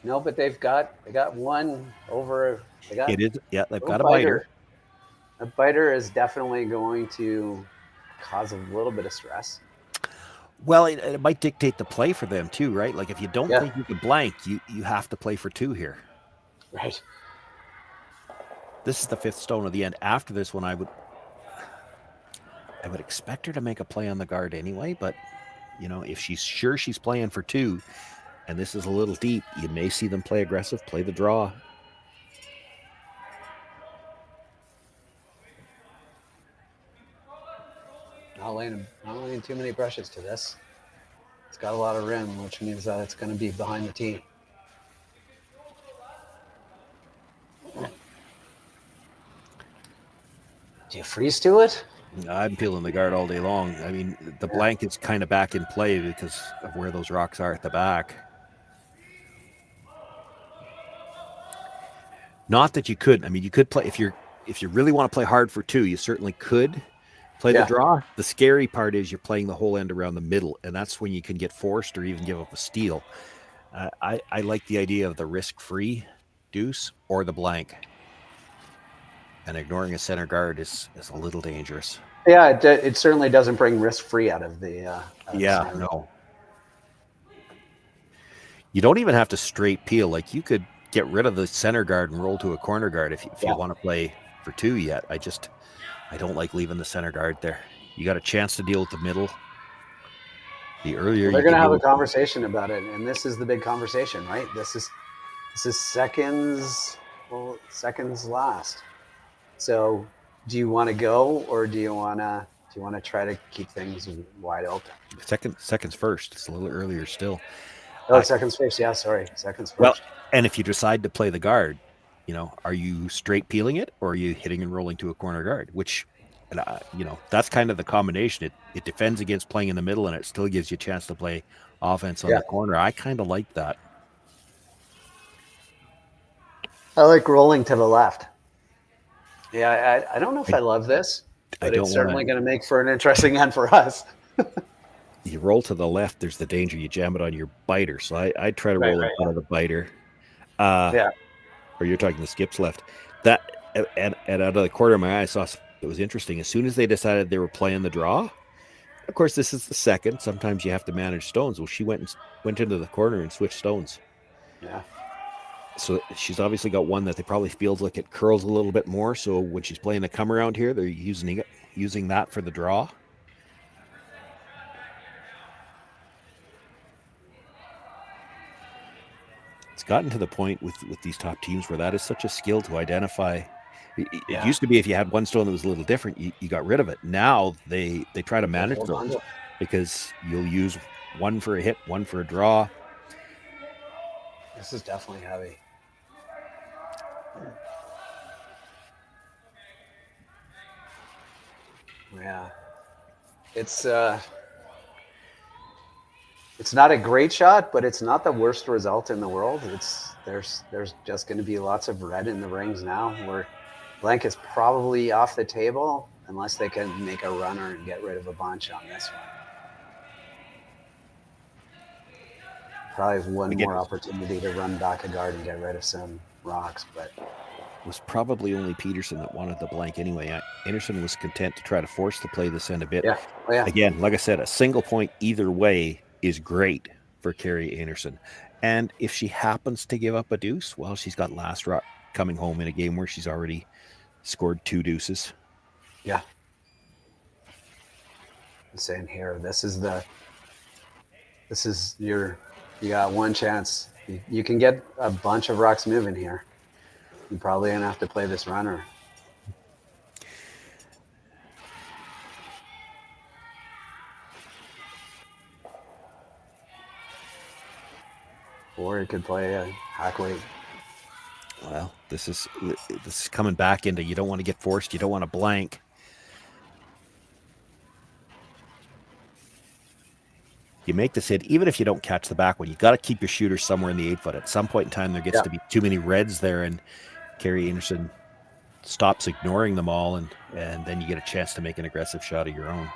but they got 1 over. They've got a biter. A biter is definitely going to cause a little bit of stress. Well, it might dictate the play for them too, right? Like if you don't Yeah. think you can blank, you have to play for 2 here. Right. This is the 5th stone of the end. After this one, I would expect her to make a play on the guard anyway, but you know, if she's sure she's playing for 2, and this is a little deep, you may see them play aggressive, play the draw. Not laying too many brushes to this. It's got a lot of rim, which means that it's going to be behind the tee. Do you freeze to it? I'm peeling the guard all day long. I mean, the blank is kind of back in play because of where those rocks are at the back. Not that you could. I mean, you could play if you really want to play hard for 2. You certainly could play the draw. The scary part is you're playing the whole end around the middle, and that's when you can get forced or even give up a steal. I like the idea of the risk-free deuce or the blank. And ignoring a center guard is a little dangerous. Yeah, it certainly doesn't bring risk-free out of the. No. You don't even have to straight peel. Like you could get rid of the center guard and roll to a corner guard if you want to play for 2 yet. I don't like leaving the center guard there. You got a chance to deal with the middle. The earlier they're going to have a conversation about it, and this is the big conversation, right? This is seconds. Well, seconds last. So, do you want to go, or do you want to try to keep things wide open? Seconds first. It's a little earlier still. Oh, seconds first. Yeah, sorry, seconds first. Well, and if you decide to play the guard, you know, are you straight peeling it, or are you hitting and rolling to a corner guard? Which, you know, that's kind of the combination. It defends against playing in the middle, and it still gives you a chance to play offense on the corner. I kind of like that. I like rolling to the left. Yeah, I don't know if I love this, but it's certainly going to make for an interesting end for us. You roll to the left, there's the danger you jam it on your biter. So I'd try to roll in front of the biter. Or you're talking the skips left. That and out of the corner of my eye, I saw something that was interesting. As soon as they decided they were playing the draw, of course, this is the second. Sometimes you have to manage stones. Well, she went into the corner and switched stones. Yeah. So she's obviously got one that they probably feels like it curls a little bit more. So when she's playing the come around here, they're using that for the draw. It's gotten to the point with these top teams where that is such a skill to identify. It used to be if you had one stone that was a little different, you got rid of it. Now they try to manage those because you'll use one for a hit, one for a draw. This is definitely heavy. Yeah, it's not a great shot, but it's not the worst result in the world. There's just going to be lots of red in the rings now, where blank is probably off the table unless they can make a runner and get rid of a bunch on this one. Probably have one more opportunity to run back a guard and get rid of some rocks, but it was probably only Peterson that wanted the blank anyway. Einarson was content to try to force the play this end a bit. Yeah. Oh, yeah. Again, like I said, a single point either way is great for Kerri Einarson. And if she happens to give up a deuce, well, she's got last rock coming home in a game where she's already scored 2 deuces. Yeah. I'm saying here, you got one chance. You can get a bunch of rocks moving here. You're probably going to have to play this runner. Or you could play a hack weight. Well, this is coming back into you don't want to get forced. You don't want to blank. You make this hit, even if you don't catch the back one, you got to keep your shooter somewhere in the 8-foot. At some point in time, there gets to be too many reds there, and Kerri Einarson stops ignoring them all, and then you get a chance to make an aggressive shot of your own.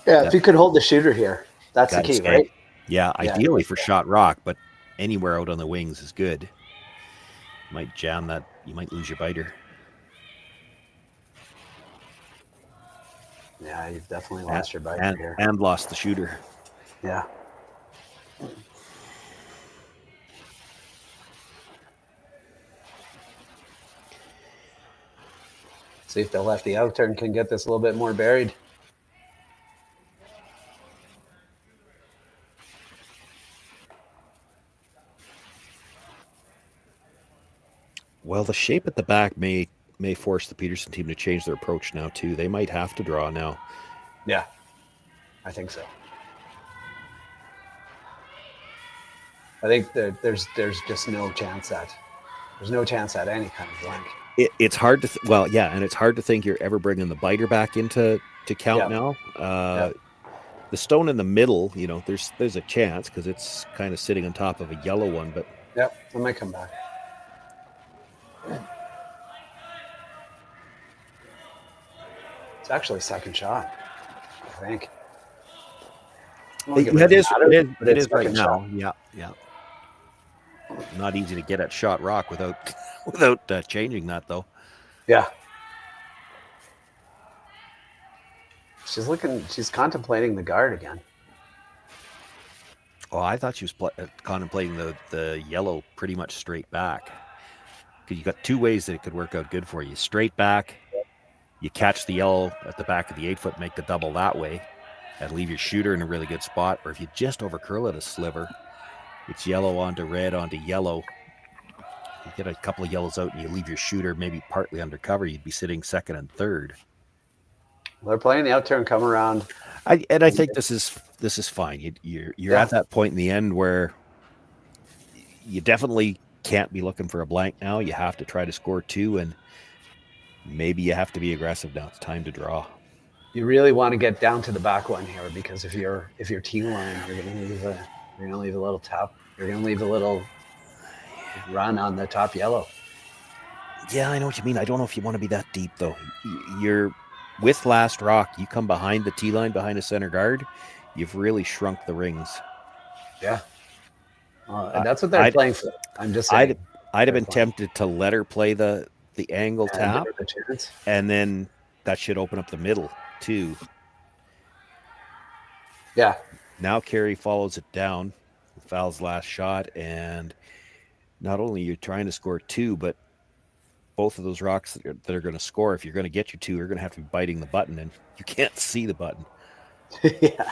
Yeah, if you could hold the shooter here, that's the key, right? Yeah, ideally for shot rock, but anywhere out on the wings is good. You might jam that. You might lose your biter. Yeah, you've definitely lost your bite here. And lost the shooter. Yeah. See if the lefty out turn can get this a little bit more buried. Well, the shape at the back may force the Peterson team to change their approach now too. They might have to draw now. Yeah, I think so. I think there's just no chance at any kind of blank. It's hard to and it's hard to think you're ever bringing the biter back into count now. The stone in the middle, there's a chance because it's kind of sitting on top of a yellow one, but it might come back. It's actually second shot, I think. It is right now. Shot. Yeah. Not easy to get at shot rock without changing that though. Yeah. She's contemplating the guard again. Oh, I thought she was contemplating the yellow pretty much straight back. Because you got two ways that it could work out good for you. Straight back, you catch the yellow at the back of the 8-foot, make the double that way, and leave your shooter in a really good spot. Or if you just overcurl it a sliver, it's yellow onto red onto yellow. You get a couple of yellows out and you leave your shooter maybe partly undercover, you'd be sitting second and third. They're playing the out turn, come around. I think this is fine. You're at that point in the end where you definitely can't be looking for a blank now. You have to try to score 2, and maybe you have to be aggressive now. It's time to draw. You really want to get down to the back one here, because if you're T line, you're gonna leave a little tap. You're gonna leave a little run on the top yellow. Yeah, I know what you mean. I don't know if you want to be that deep though. You're with last rock. You come behind the T line, behind a center guard. You've really shrunk the rings. Yeah. And that's what they're playing for. I'm just saying. I'd have been tempted to let her play the angle tap, and then that should open up the middle too. Yeah. Now Kerri follows it down, fouls last shot, and not only you're trying to score 2, but both of those rocks that are going to score, if you're going to get your 2, you're going to have to be biting the button, and you can't see the button. Yeah.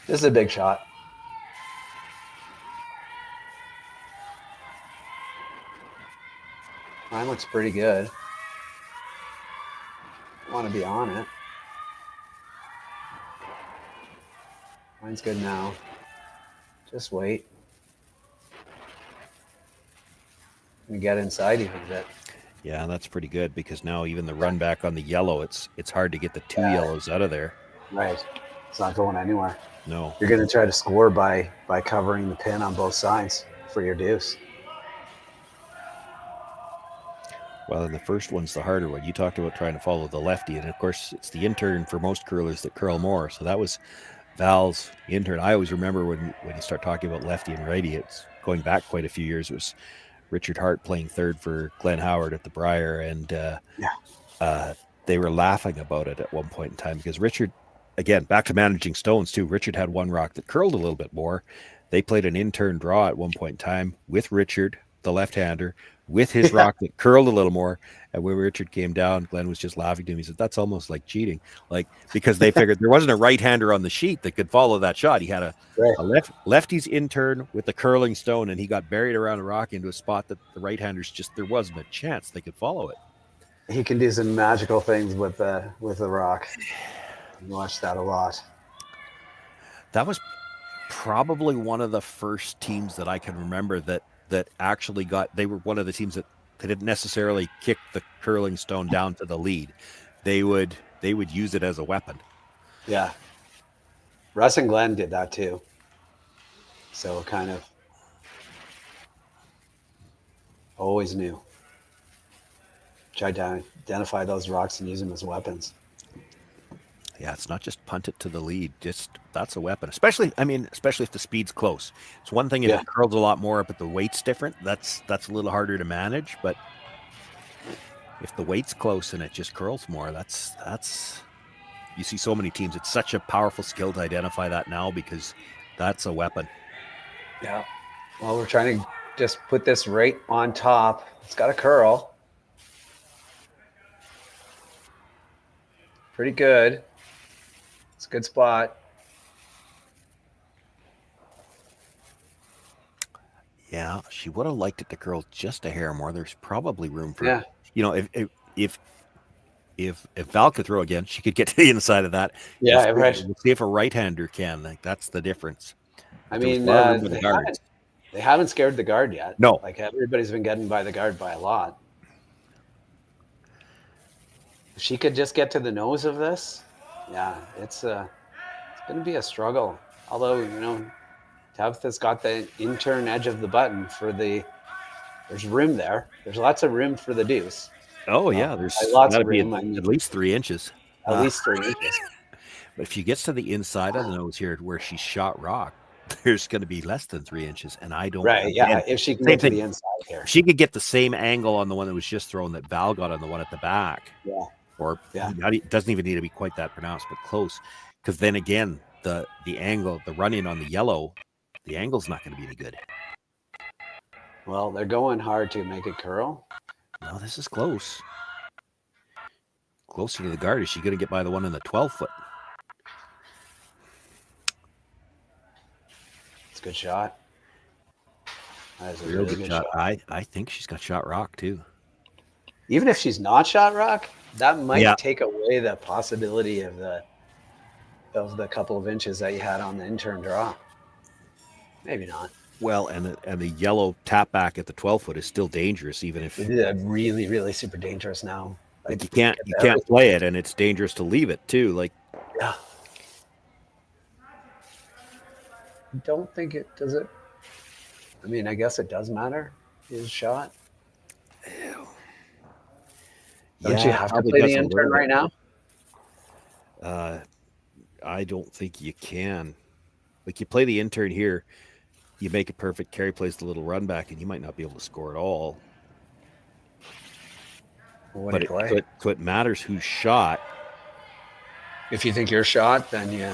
This is a big shot. Mine looks pretty good. I want to be on it. Mine's good now. Just wait. And get inside even a bit. Yeah, that's pretty good, because now even the run back on the yellow, it's hard to get the 2 yellows out of there. Right. It's not going anywhere. No. You're going to try to score by covering the pin on both sides for your deuce. Well, and the first one's the harder one. You talked about trying to follow the lefty, and of course, it's the intern for most curlers that curl more. So that was Val's intern. I always remember when you start talking about lefty and righty, it's going back quite a few years. It was Richard Hart playing third for Glenn Howard at the Briar, and they were laughing about it at one point in time, because Richard, again, back to managing stones too. Richard had one rock that curled a little bit more. They played an intern draw at one point in time with Richard, the left-hander, with his rock that curled a little more. And when Richard came down, Glenn was just laughing to him. He said, "That's almost like cheating," because they figured there wasn't a right-hander on the sheet that could follow that shot. He had a lefty's intern with the curling stone, and he got buried around a rock into a spot that the right-handers there wasn't a chance they could follow it. He can do some magical things with the rock. I watched that a lot. That was probably one of the first teams that I can remember that actually they were one of the teams that they didn't necessarily kick the curling stone down to the lead. They would use it as a weapon. Yeah. Russ and Glenn did that too. So kind of always knew. Tried to identify those rocks and use them as weapons. Yeah, it's not just punt it to the lead. Just that's a weapon, especially if the speed's close. It's one thing if it curls a lot more, but the weight's different. That's a little harder to manage. But if the weight's close and it just curls more, that's you see so many teams. It's such a powerful skill to identify that now because that's a weapon. Yeah. Well, we're trying to just put this right on top. It's got a curl. Pretty good. It's a good spot. Yeah, she would have liked it to curl just a hair more. There's probably room for, if Val could throw again, she could get to the inside of that. Yeah, right. We'll see if a right-hander can. Like, that's the difference. I mean, they haven't scared the guard yet. No. Like, everybody's been getting by the guard by a lot. If she could just get to the nose of this, yeah, it's going to be a struggle. Although, Tabitha's got the intern edge of the button there's room there. There's lots of room for the deuce. Oh, yeah, there's lots of be room. at least 3 inches. At least 3 inches. But if she gets to the inside of the nose here where she shot rock, there's going to be less than 3 inches. And I don't. Right, yeah, if she can get to the inside here. She could get the same angle on the one that was just thrown that Val got on the one at the back. Yeah. Or it doesn't even need to be quite that pronounced, but close. Because then again, the angle, the run-in on the yellow, the angle's not going to be any good. Well, they're going hard to make it curl. No, this is close. Closer to the guard. Is she going to get by the one in the 12-foot? It's a good shot. That is a Real really good shot. I think she's got shot rock, too. Even if she's not shot rock, that might take away the possibility of the couple of inches that you had on the intern draw. Maybe not. Well, and the yellow tap back at the 12-foot is still dangerous, even if really, really super dangerous now. Like you can't play it, and it's dangerous to leave it too. Like, yeah. I don't think it does it. I mean, I guess it does matter. His shot. Ew. Don't you have to play the intern right now? I don't think you can. Like, you play the intern here, you make it perfect. Kerri plays the little run back, and you might not be able to score at all. Well, but it matters who's shot. If you think you're shot, then you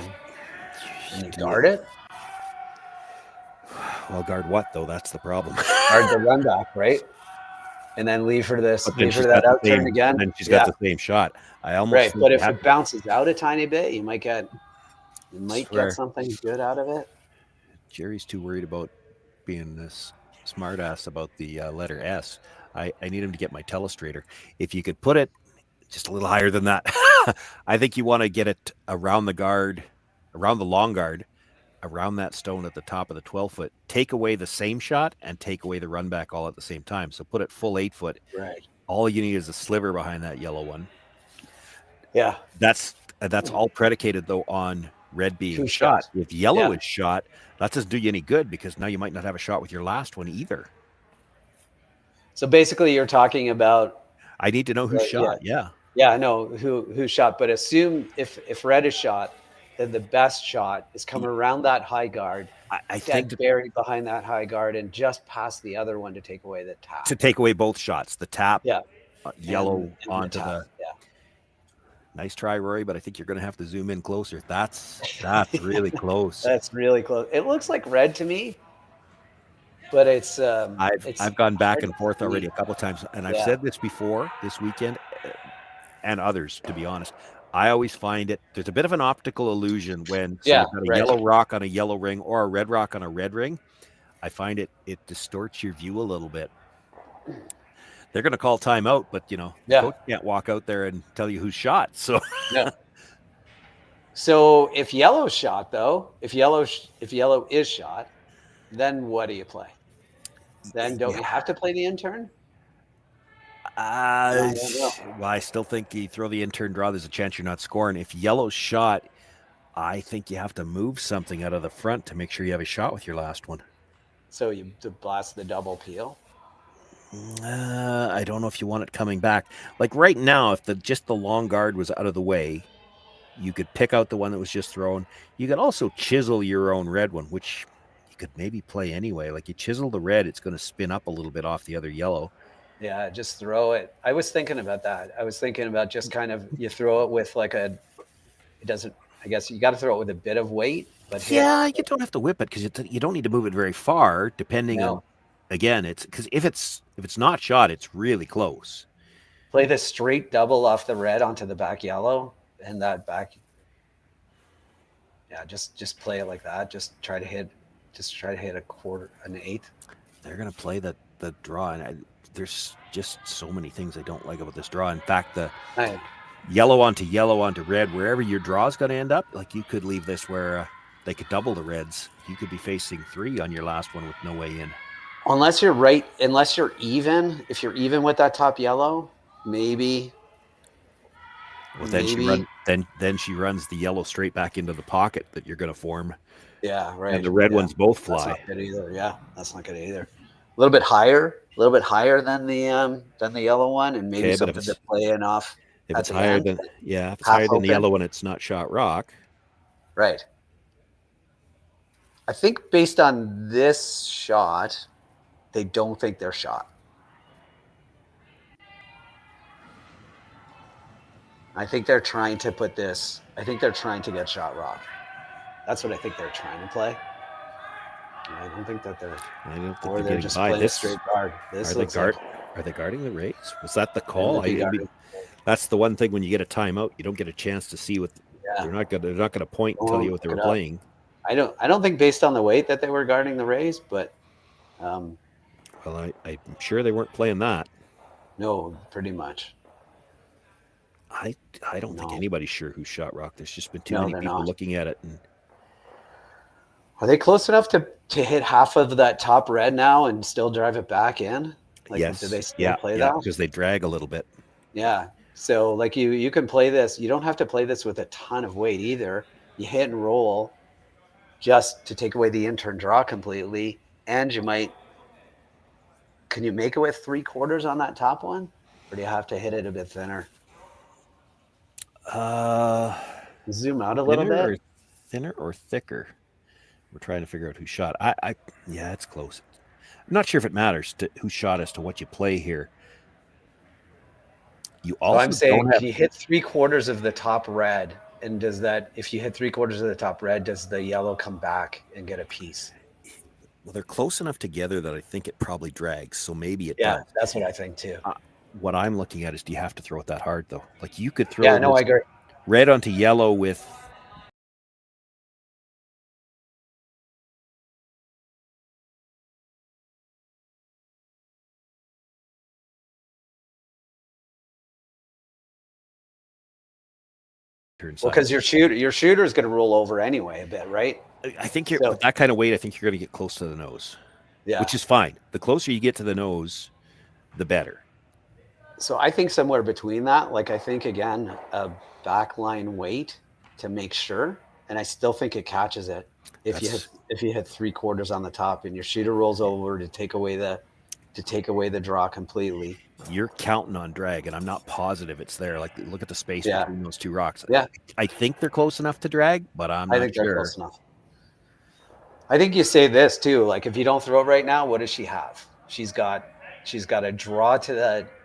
guard it. Well, guard what though? That's the problem. Guard the run back, right? And then leave her that out turn again. And she's got the same shot. I almost right, but if it bounces out a tiny bit, you might get something good out of it. Jerry's too worried about being this smartass about the letter S. I need him to get my telestrator. If you could put it just a little higher than that, I think you want to get it around the guard, around the long guard, around that stone at the top of the 12-foot. Take away the same shot and take away the run back all at the same time. So put it full 8-foot. Right. All you need is a sliver behind that yellow one. Yeah. That's all predicated though on red being shot. If yellow is shot, that doesn't do you any good because now you might not have a shot with your last one either. So basically you're talking about I need to know who shot. Yeah. Yeah, I know who shot, but assume if red is shot, then the best shot is come around that high guard. I think buried behind that high guard and just past the other one to take away the tap. To take away both shots, the tap, yellow and onto the Nice try, Rory, but I think you're going to have to zoom in closer. That's really close. That's really close. It looks like red to me, but it's. I've gone back and forth already a couple of times, and I've said this before this weekend, and others, to be honest. I always find there's a bit of an optical illusion when you've got a yellow rock on a yellow ring or a red rock on a red ring. I find it distorts your view a little bit. They're going to call timeout, but the coach can't walk out there and tell you who's shot. So, So if yellow's shot, though, if yellow is shot, then what do you play? Then don't you have to play the intern? I still think you throw the intern draw. There's a chance you're not scoring. If yellow's shot, I think you have to move something out of the front to make sure you have a shot with your last one. So you blast the double peel. I don't know if you want it coming back. Like right now, if just the long guard was out of the way, You could pick out the one that was just thrown. You could also chisel your own red one, which you could maybe play anyway. Like you chisel the red, it's going to spin up a little bit off the other yellow. Yeah, just throw it. I was thinking about that. I was thinking about just kind of, you throw it with like it doesn't, I guess you got to throw it with a bit of weight. But yeah, you don't have to whip it because you don't need to move it very far, depending on, again, it's because if it's not shot, it's really close. Play the straight double off the red onto the back yellow and that back. Yeah, just play it like that. Just try to hit a quarter, an eighth. They're going to play the draw, and there's just so many things I don't like about this draw. In fact, the yellow onto red, wherever your draw is going to end up, like you could leave this where they could double the reds. You could be facing 3 on your last one with no way in. Unless you're even, if you're even with that top yellow, maybe. Well, then she runs the yellow straight back into the pocket that you're going to form. Yeah, right. And the red ones both fly. That's not good either. Yeah, that's not good either. A little bit higher than the yellow one, and maybe something to play in off. If it's higher than the yellow one, it's not shot rock. Right. I think based on this shot, they don't think they're shot. I think they're trying to put this. I think they're trying to get shot rock. That's what I think they're trying to play. I don't think that they're. I don't think or they're just playing a straight guard. This looks are they guarding the race? Was that the call? That's the one thing when you get a timeout, you don't get a chance to see what they're not gonna point and tell you what they were playing. I don't think based on the weight that they were guarding the rays, but. Well, I'm sure they weren't playing that. No, pretty much. I don't think anybody's sure who shot rock. There's just been too many people looking at it. And are they close enough to hit half of that top red now and still drive it back in? Like, yes. Do they still play that? Because they drag a little bit. Yeah. So like you can play this. You don't have to play this with a ton of weight either. You hit and roll just to take away the in-turn draw completely, and you might. Can you make it with 3/4 on that top one, or do you have to hit it a bit thinner? Zoom out a little bit. Thinner or thicker? We're trying to figure out who shot. Yeah, it's close. I'm not sure if it matters to who shot as to what you play here. You also I'm saying if you hit 3/4 of the top red, and if you hit 3/4 of the top red, does the yellow come back and get a piece? Well, they're close enough together that I think it probably drags. So maybe it does. Yeah, that's what I think too. What I'm looking at is, do you have to throw it that hard though? Like you could throw. Yeah, no, I agree. Red onto yellow with. Well, because your shooter is going to roll over anyway a bit, right? I think with that kind of weight, I think you're going to get close to the nose. Yeah, which is fine. The closer you get to the nose, the better. So I think somewhere between that, like I think again, a backline weight to make sure, and I still think it catches it if you hit 3/4 on the top and your shooter rolls over to take away the draw completely. You're counting on drag, and I'm not positive it's there. Like look at the space between those two rocks. Yeah, I think they're close enough to drag, but I think they're close enough. I think you say this too. Like if you don't throw it right now, what does she have? She's got a draw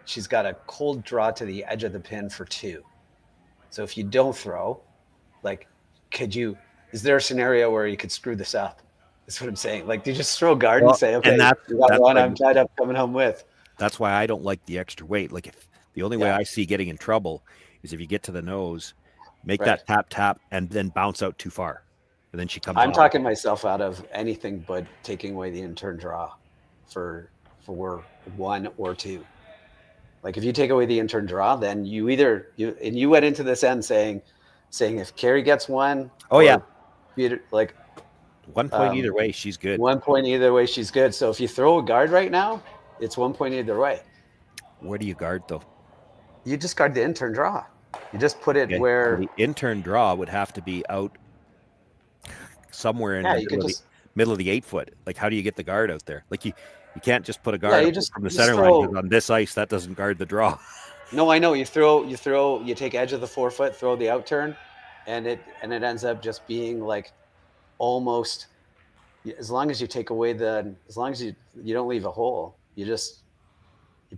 she's got a cold draw to the edge of the pin for 2. So if you don't throw, like, is there a scenario where you could screw this up? That's what I'm saying. Like, do you just throw a guard and say, okay, that's one I'm tied up coming home with? That's why I don't like the extra weight. Like if the only way I see getting in trouble is if you get to the nose, make that tap, and then bounce out too far. And then she comes I'm talking myself out of anything but taking away the in-turn draw for 1 or 2. Like if you take away the in-turn draw, then you went into this end saying if Kerri gets 1, like 1 point either way, she's good. 1 point either way, she's good. So if you throw a guard right now, it's 1 point either way. Where do you guard though? You just guard the in-turn draw. You just put it where the in-turn draw would have to be out somewhere in the middle of the 8-foot. Like how do you get the guard out there? Like you can't just put a guard from the center line, because on this ice that doesn't guard the draw. No, I know. You take edge of the 4-foot, throw the out turn, and it ends up just being like almost, as long as you take away as long as you don't leave a hole, you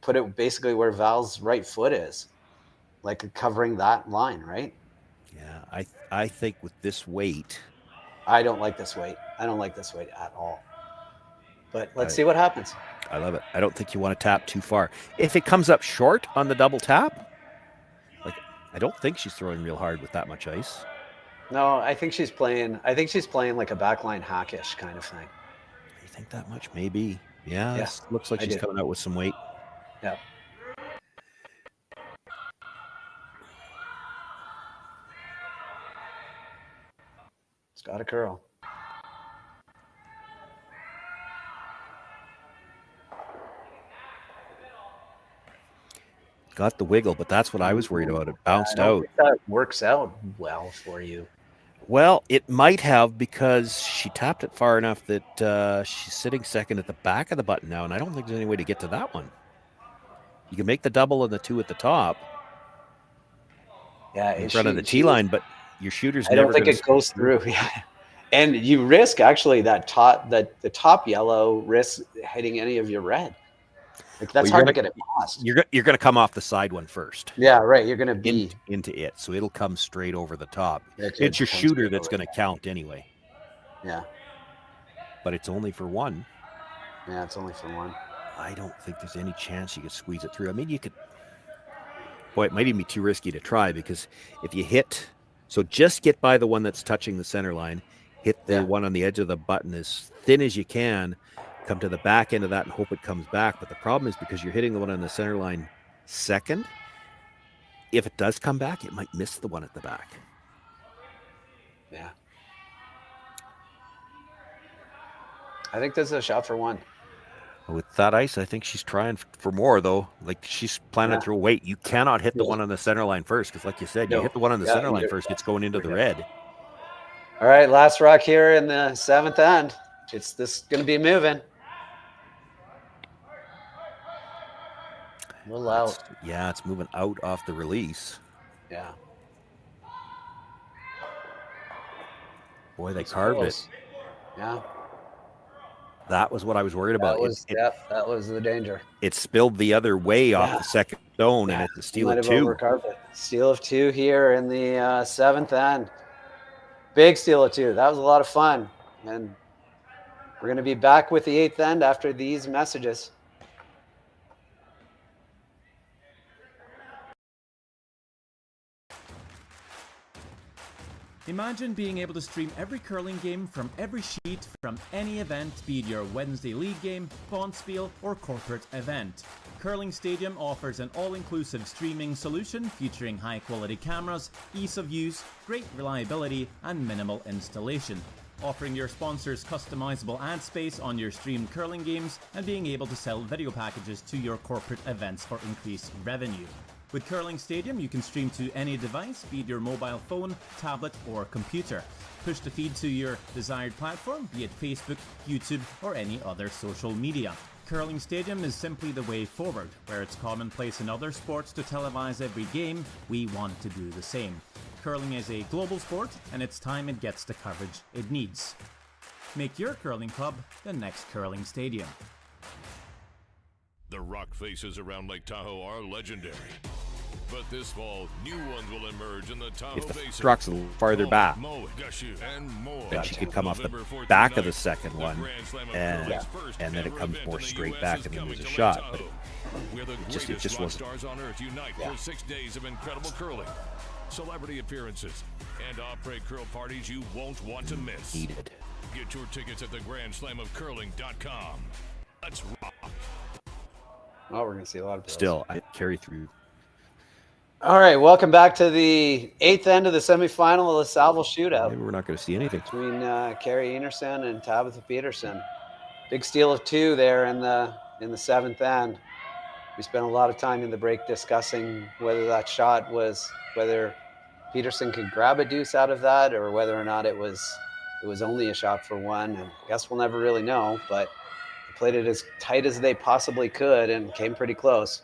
put it basically where Val's right foot is, like covering that line, right? Yeah, I think with this weight, I don't like this weight. I don't like this weight at all. But let's see what happens. I love it. I don't think you want to tap too far. If it comes up short on the double tap, like I don't think she's throwing real hard with that much ice. No, I think she's playing like a backline hackish kind of thing. You think that much? Maybe. Yeah. This looks like she's coming out with some weight. Yeah. It's got a curl. Got the wiggle, but that's what I was worried about. It bounced out. That works out well for you. Well, it might have, because she tapped it far enough that she's sitting second at the back of the button now, and I don't think there's any way to get to that one. You can make the double and the 2 at the top. Yeah, in front of the tee line, but your shooter's I never. don't think it goes through. Yeah, and you risk actually the top yellow risks hitting any of your red. Like that's hard to get it past. You're going to come off the side one first. Yeah, right. You're going to be into it, so it'll come straight over the top. It's your shooter that's going to count anyway. Yeah, but it's only for one. Yeah, it's only for one. I don't think there's any chance you could squeeze it through. I mean, you could. Boy, it might even be too risky to try, because if you hit, so just get by the one that's touching the center line, hit the one on the edge of the button as thin as you can. Come to the back end of that and hope it comes back. But the problem is, because you're hitting the one on the center line second, if it does come back, it might miss the one at the back. Yeah. I think this is a shot for one. With that ice, I think she's trying for more, though. Like, she's planning to throw weight. You cannot hit the one on the center line first, because like you said, you hit the one on the center line first, it's going into the red. All right, last rock here in the 7th end. It's going to be moving. A little out. Yeah, it's moving out off the release. Yeah. Boy, they carved it. Yeah. That was what I was worried about. That was the danger. It spilled the other way off the second stone, and it's a steal of 2. Steal of 2 here in the 7th end. Big steal of 2. That was a lot of fun. And we're going to be back with the 8th end after these messages. Imagine being able to stream every curling game from every sheet from any event, be it your Wednesday league game, bonspiel, or corporate event. Curling Stadium offers an all-inclusive streaming solution featuring high-quality cameras, ease of use, great reliability, and minimal installation. Offering your sponsors customizable ad space on your streamed curling games, and being able to sell video packages to your corporate events for increased revenue. With Curling Stadium, you can stream to any device, be it your mobile phone, tablet, or computer. Push the feed to your desired platform, be it Facebook, YouTube, or any other social media. Curling Stadium is simply the way forward. Where it's commonplace in other sports to televise every game, we want to do the same. Curling is a global sport, and it's time it gets the coverage it needs. Make your curling club the next Curling Stadium. The rock faces around Lake Tahoe are legendary. But this fall, new ones will emerge in the Tahoe If the Basin. rock's a little farther back, and more. then she could come off the back of the second one, and then it comes more straight back, and then there's a shot. But it just wasn't. Stars on Earth unite for 6 days of incredible curling, celebrity appearances, and après curl parties you won't want to miss. Needed. Get your tickets at theGrandSlamOfCurling.com. Let's rock. Oh, we're going to see a lot of Still, I carry through. All right, welcome back to the 8th end of the semifinal of the Saville Shootout. Maybe we're not going to see anything. Between Kerri Einarson and Tabitha Peterson. Big steal of 2 there in the 7th end. We spent a lot of time in the break discussing whether that shot was, whether Peterson could grab a deuce out of that, or whether or not it was only a shot for 1. And I guess we'll never really know, but they played it as tight as they possibly could and came pretty close.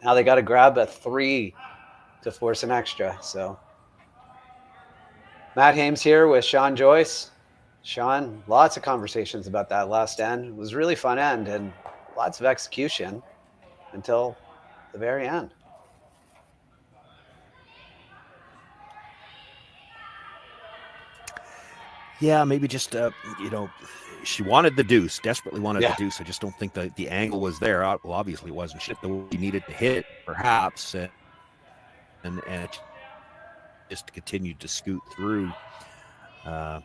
Now they got to grab a 3 to force an extra. So Matt Hames here with Sean Joyce. Sean, lots of conversations about that last end. It was a really fun end and lots of execution until the very end. Yeah, maybe just, she wanted the deuce, desperately wanted the deuce. I just don't think the angle was there. Well, obviously it wasn't shit the way he needed to hit it, perhaps. And it just continued to scoot through. So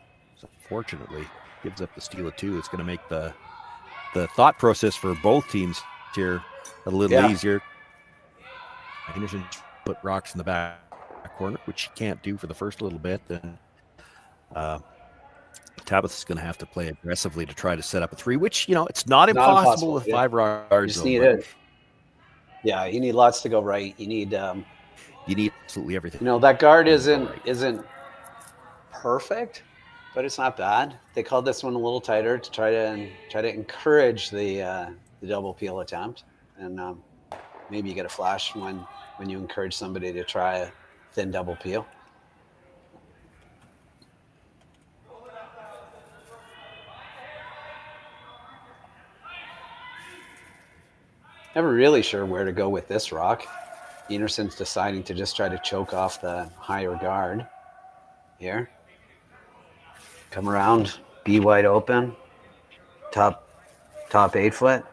unfortunately, gives up the steal of 2. It's going to make the thought process for both teams here a little easier. Einarson put rocks in the back corner, which she can't do for the first little bit. And Tabitha's going to have to play aggressively to try to set up a 3, which, it's not impossible with 5 yards. You just need it. Yeah, you need lots to go right. You need absolutely everything. That guard isn't perfect, but it's not bad. They called this one a little tighter to try to encourage the double peel attempt, and maybe you get a flash when you encourage somebody to try a thin double peel. Never really sure where to go with this rock. Einarson's deciding to just try to choke off the higher guard here. Come around, be wide open, top 8 foot.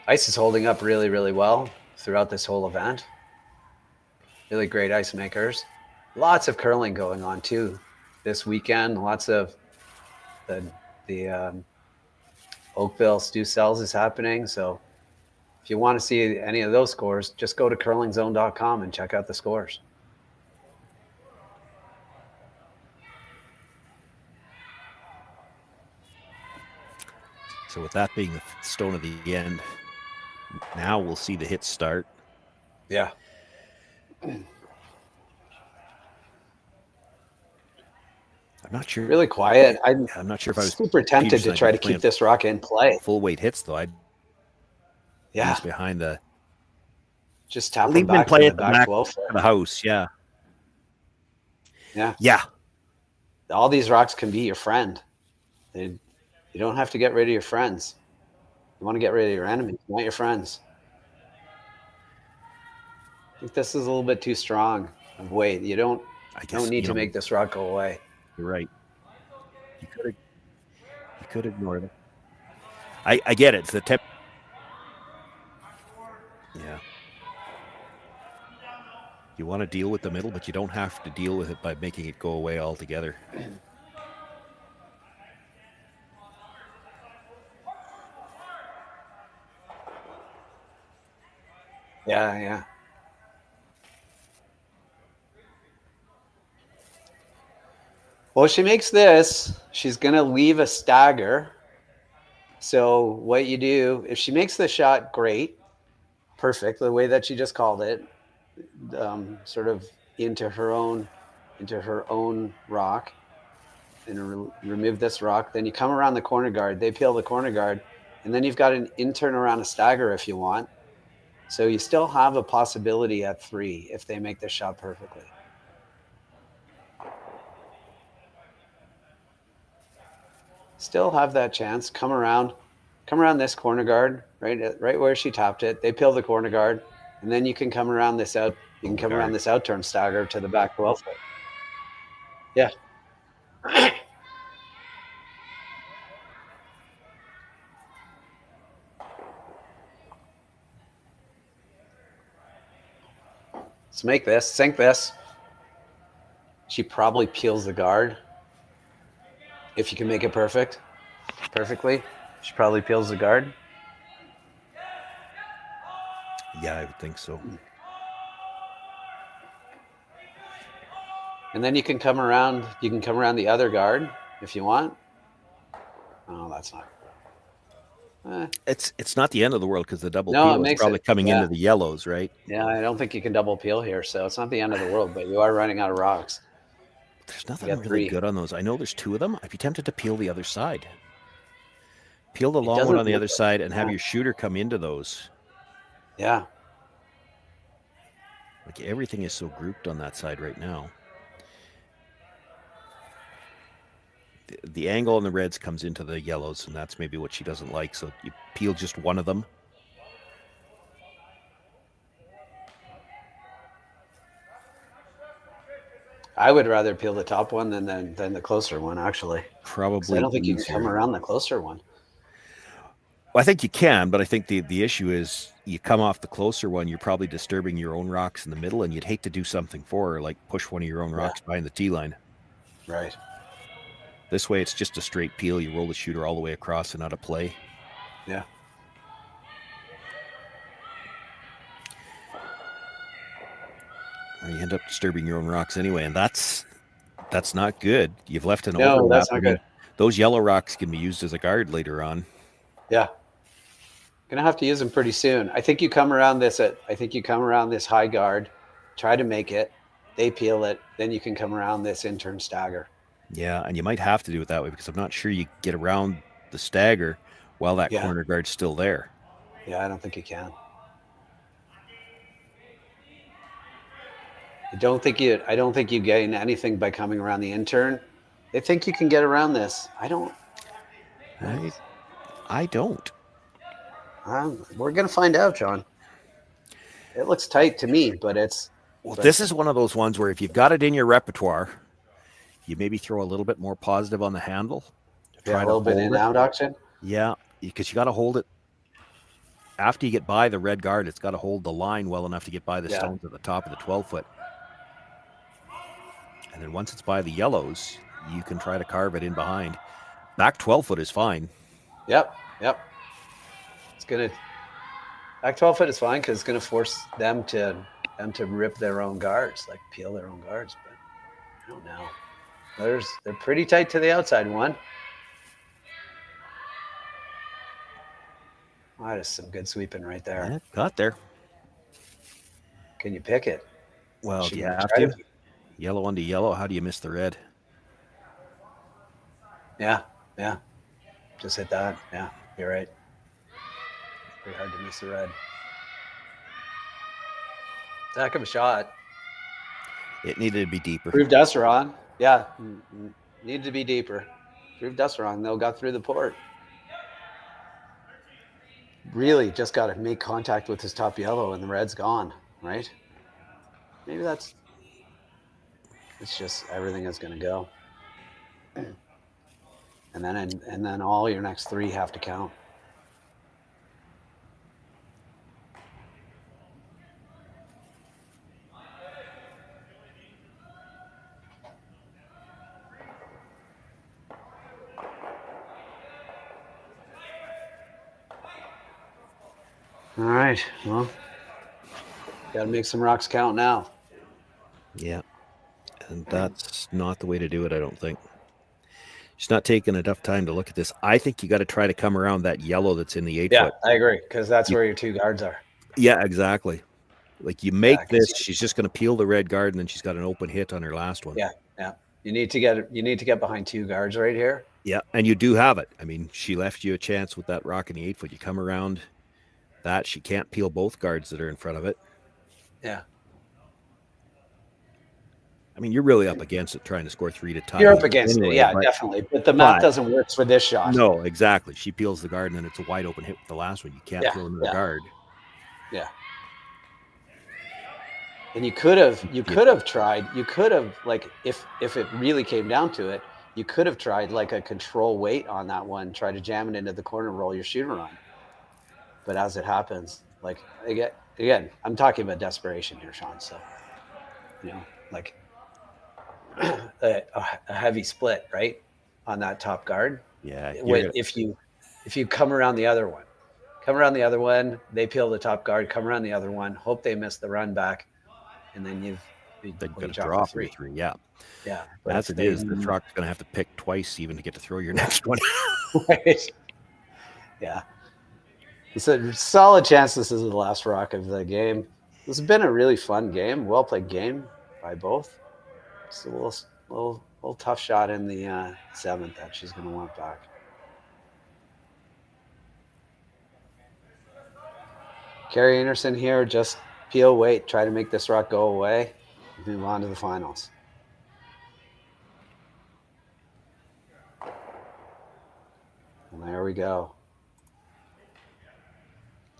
Ice is holding up really, really well throughout this whole event. Really great ice makers. Lots of curling going on too this weekend. Lots of the Oakville Stew Cells is happening. So if you want to see any of those scores, just go to curlingzone.com and check out the scores. So with that being the stone of the end, now we'll see the hits start. Yeah. I'm not sure. Really quiet. I'm not sure if I was super tempted to try to keep this rock in play. Full weight hits though. I'd behind the. Just tap them back play to at the back 12 of the house. Yeah. Yeah. Yeah. All these rocks can be your friend. You don't have to get rid of your friends. You want to get rid of your enemies, not your friends. I think this is a little bit too strong of weight. You don't need to make this rock go away. You're right. You could ignore them. I get it. It's the tip. Yeah. You want to deal with the middle, but you don't have to deal with it by making it go away altogether. Yeah. Well, she makes this. She's going to leave a stagger. So what you do, if she makes the shot, great. Perfect. The way that she just called it, sort of into her own rock, and remove this rock. Then you come around the corner guard. They peel the corner guard, and then you've got an in-turn around a stagger if you want. So you still have a possibility at 3 if they make the shot perfectly. Still have that chance. Come around this corner guard, right where she tapped it. They peel the corner guard, and then you can come around this out. You can come around this out-turn stagger to the back 12 foot. Yeah. Let's make this, sink this. She probably peels the guard. If you can make it perfectly, she probably peels the guard. Yeah, I would think so. And then you can come around the other guard if you want. Oh, that's not. It's not the end of the world because the double peel is probably coming into the yellows, right? Yeah, I don't think you can double peel here, so it's not the end of the world, but you are running out of rocks. There's nothing really good on those. I know there's 2 of them. I'd be tempted to peel the other side. Peel the It long one doesn't on the look other like side it, and have yeah. your shooter come into those. Yeah. Like everything is so grouped on that side right now. The angle on the reds comes into the yellows, and that's maybe what she doesn't like. So you peel just one of them. I would rather peel the top one than the closer one, actually. Probably I don't think you can easier. come around the closer one. Well, I think you can, but I think the issue is you come off the closer one, you're probably disturbing your own rocks in the middle, and you'd hate to do something for her, like push one of your own rocks behind the tee line. Right. This way, it's just a straight peel. You roll the shooter all the way across and out of play. Yeah. You end up disturbing your own rocks anyway, and that's not good. You've left an No, overlap. that's not good. Those yellow rocks can be used as a guard later on. Yeah. Gonna have to use them pretty soon. I think you come around this high guard, try to make it, they peel it, then you can come around this in-turn stagger. Yeah, and you might have to do it that way because I'm not sure you get around the stagger while that corner guard's still there. Yeah, I don't think you can. I don't think you gain anything by coming around the in-turn. They think you can get around this. I don't. I don't. We're gonna find out, John. It looks tight to me, but it's. Well, this is one of those ones where if you've got it in your repertoire, you maybe throw a little bit more positive on the handle. Yeah, a little bit in out action. Yeah, because you got to hold it. After you get by the red guard, it's got to hold the line well enough to get by the stones at the top of the 12-foot. And then once it's by the yellows, you can try to carve it in behind. Back 12-foot is fine. Yep. It's gonna back 12-foot is fine because it's gonna force them to rip their own guards, like peel their own guards. But I don't know. They're pretty tight to the outside one. Oh, that is some good sweeping right there. Yeah, got there. Can you pick it? Well, do you have to? Yellow onto yellow. How do you miss the red? Yeah. Just hit that. Yeah, you're right. Pretty hard to miss the red. Heck of a shot. It needed to be deeper. Proved us wrong. Yeah, needed to be deeper. Proved us wrong. Though got through the port. Really just got to make contact with his top yellow and the red's gone, right? Maybe it's just everything is going to go. And then all your next three have to count. All right, well, got to make some rocks count now. Yeah, and that's not the way to do it, I don't think. She's not taking enough time to look at this. I think you got to try to come around that yellow that's in the 8-foot. Yeah, I agree, because that's where your two guards are. Yeah, exactly. Like you make this, she's just going to peel the red guard, and then she's got an open hit on her last one. Yeah. You need to get behind two guards right here. Yeah, and you do have it. I mean, she left you a chance with that rock in the 8-foot. You come around that, she can't peel both guards that are in front of it. Yeah. I mean, you're really up against it trying to score 3 to tie. You're up against it, yeah, definitely. But the math doesn't work for this shot. No, exactly. She peels the guard, and then it's a wide open hit with the last one. You can't throw another guard. Yeah. And you could have tried, like, if it really came down to it, you could have tried like a control weight on that one, try to jam it into the corner, roll your shooter on. But as it happens, like, again, I'm talking about desperation here, Sean. So, like a heavy split, right, on that top guard. Yeah. If you come around the other one, they peel the top guard, come around the other one, hope they miss the run back, and then you've got to draw for 3. Yeah. Yeah. As it is, the truck's going to have to pick twice even to get to throw your next one. Right. Yeah. It's a solid chance this is the last rock of the game. This has been a really fun game, well played game by both. It's a little tough shot in the 7th that she's going to want back. Kerri Einarson here, just peel weight, try to make this rock go away, and move on to the finals. And there we go.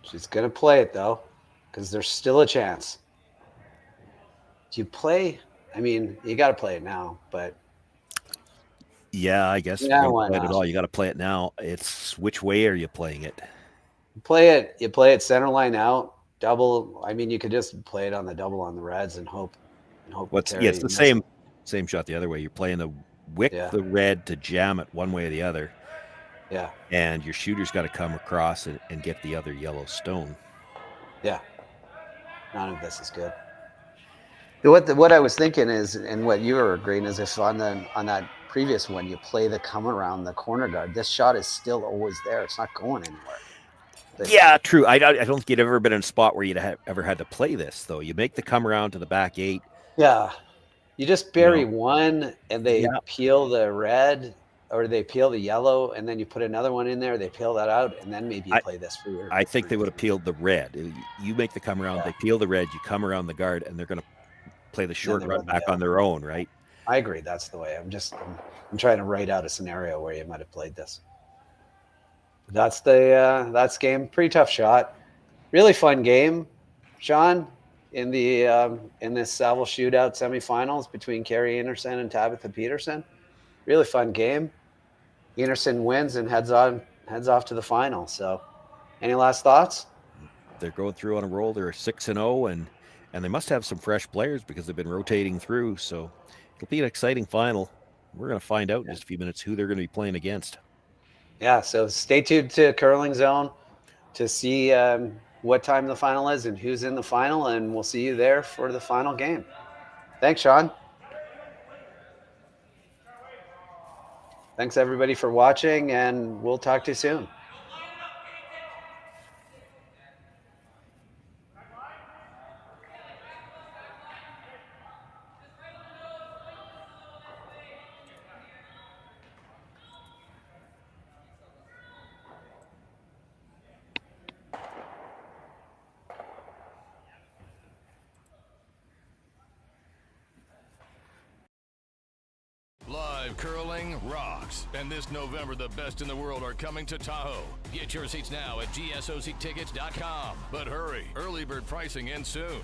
She's going to play it, though, because there's still a chance. Do you play? I mean, you got to play it now, but... Yeah, I guess Yeah, if why you're gonna play it not? at all, you got to play it now. It's which way are you playing it? You play it center line out, double. I mean, you could just play it on the double on the reds and hope. It's Kerri the misses. same shot the other way. You're playing the wick Yeah. the red to jam it one way or the other. Yeah. And your shooter's got to come across and get the other yellow stone. Yeah. None of this is good. What I was thinking is, and what you were agreeing is, if on that previous one you play the come around the corner guard, this shot is still always there. It's not going anywhere. But, Yeah, true. I don't think you'd ever been in a spot where you'd ever had to play this, though. You make the come around to the back 8. yeah. You just bury one, and they peel the red, or they peel the yellow, and then you put another one in there. They peel that out, and then maybe you play this for your. I think they would have peeled the red. You make the come around, they peel the red, you come around the guard, and they're going to play the short they run run back the on their own, right? I agree. That's the way. I'm trying to write out a scenario where you might have played this. That's that's game. Pretty tough shot. Really fun game, Sean. In this Saville Shootout semifinals between Kerri Einarson and Tabitha Peterson. Really fun game. Einarson wins and heads off to the final. So, any last thoughts? They're going through on a roll. They're 6-0, and they must have some fresh players because they've been rotating through. So it'll be an exciting final. We're going to find out in just a few minutes who they're going to be playing against. Yeah, so stay tuned to Curling Zone to see what time the final is and who's in the final, and we'll see you there for the final game. Thanks, Sean. Thanks, everybody, for watching, and we'll talk to you soon. Live curling rocks. And this November, the best in the world are coming to Tahoe. Get your seats now at GSOCtickets.com. But hurry, early bird pricing ends soon.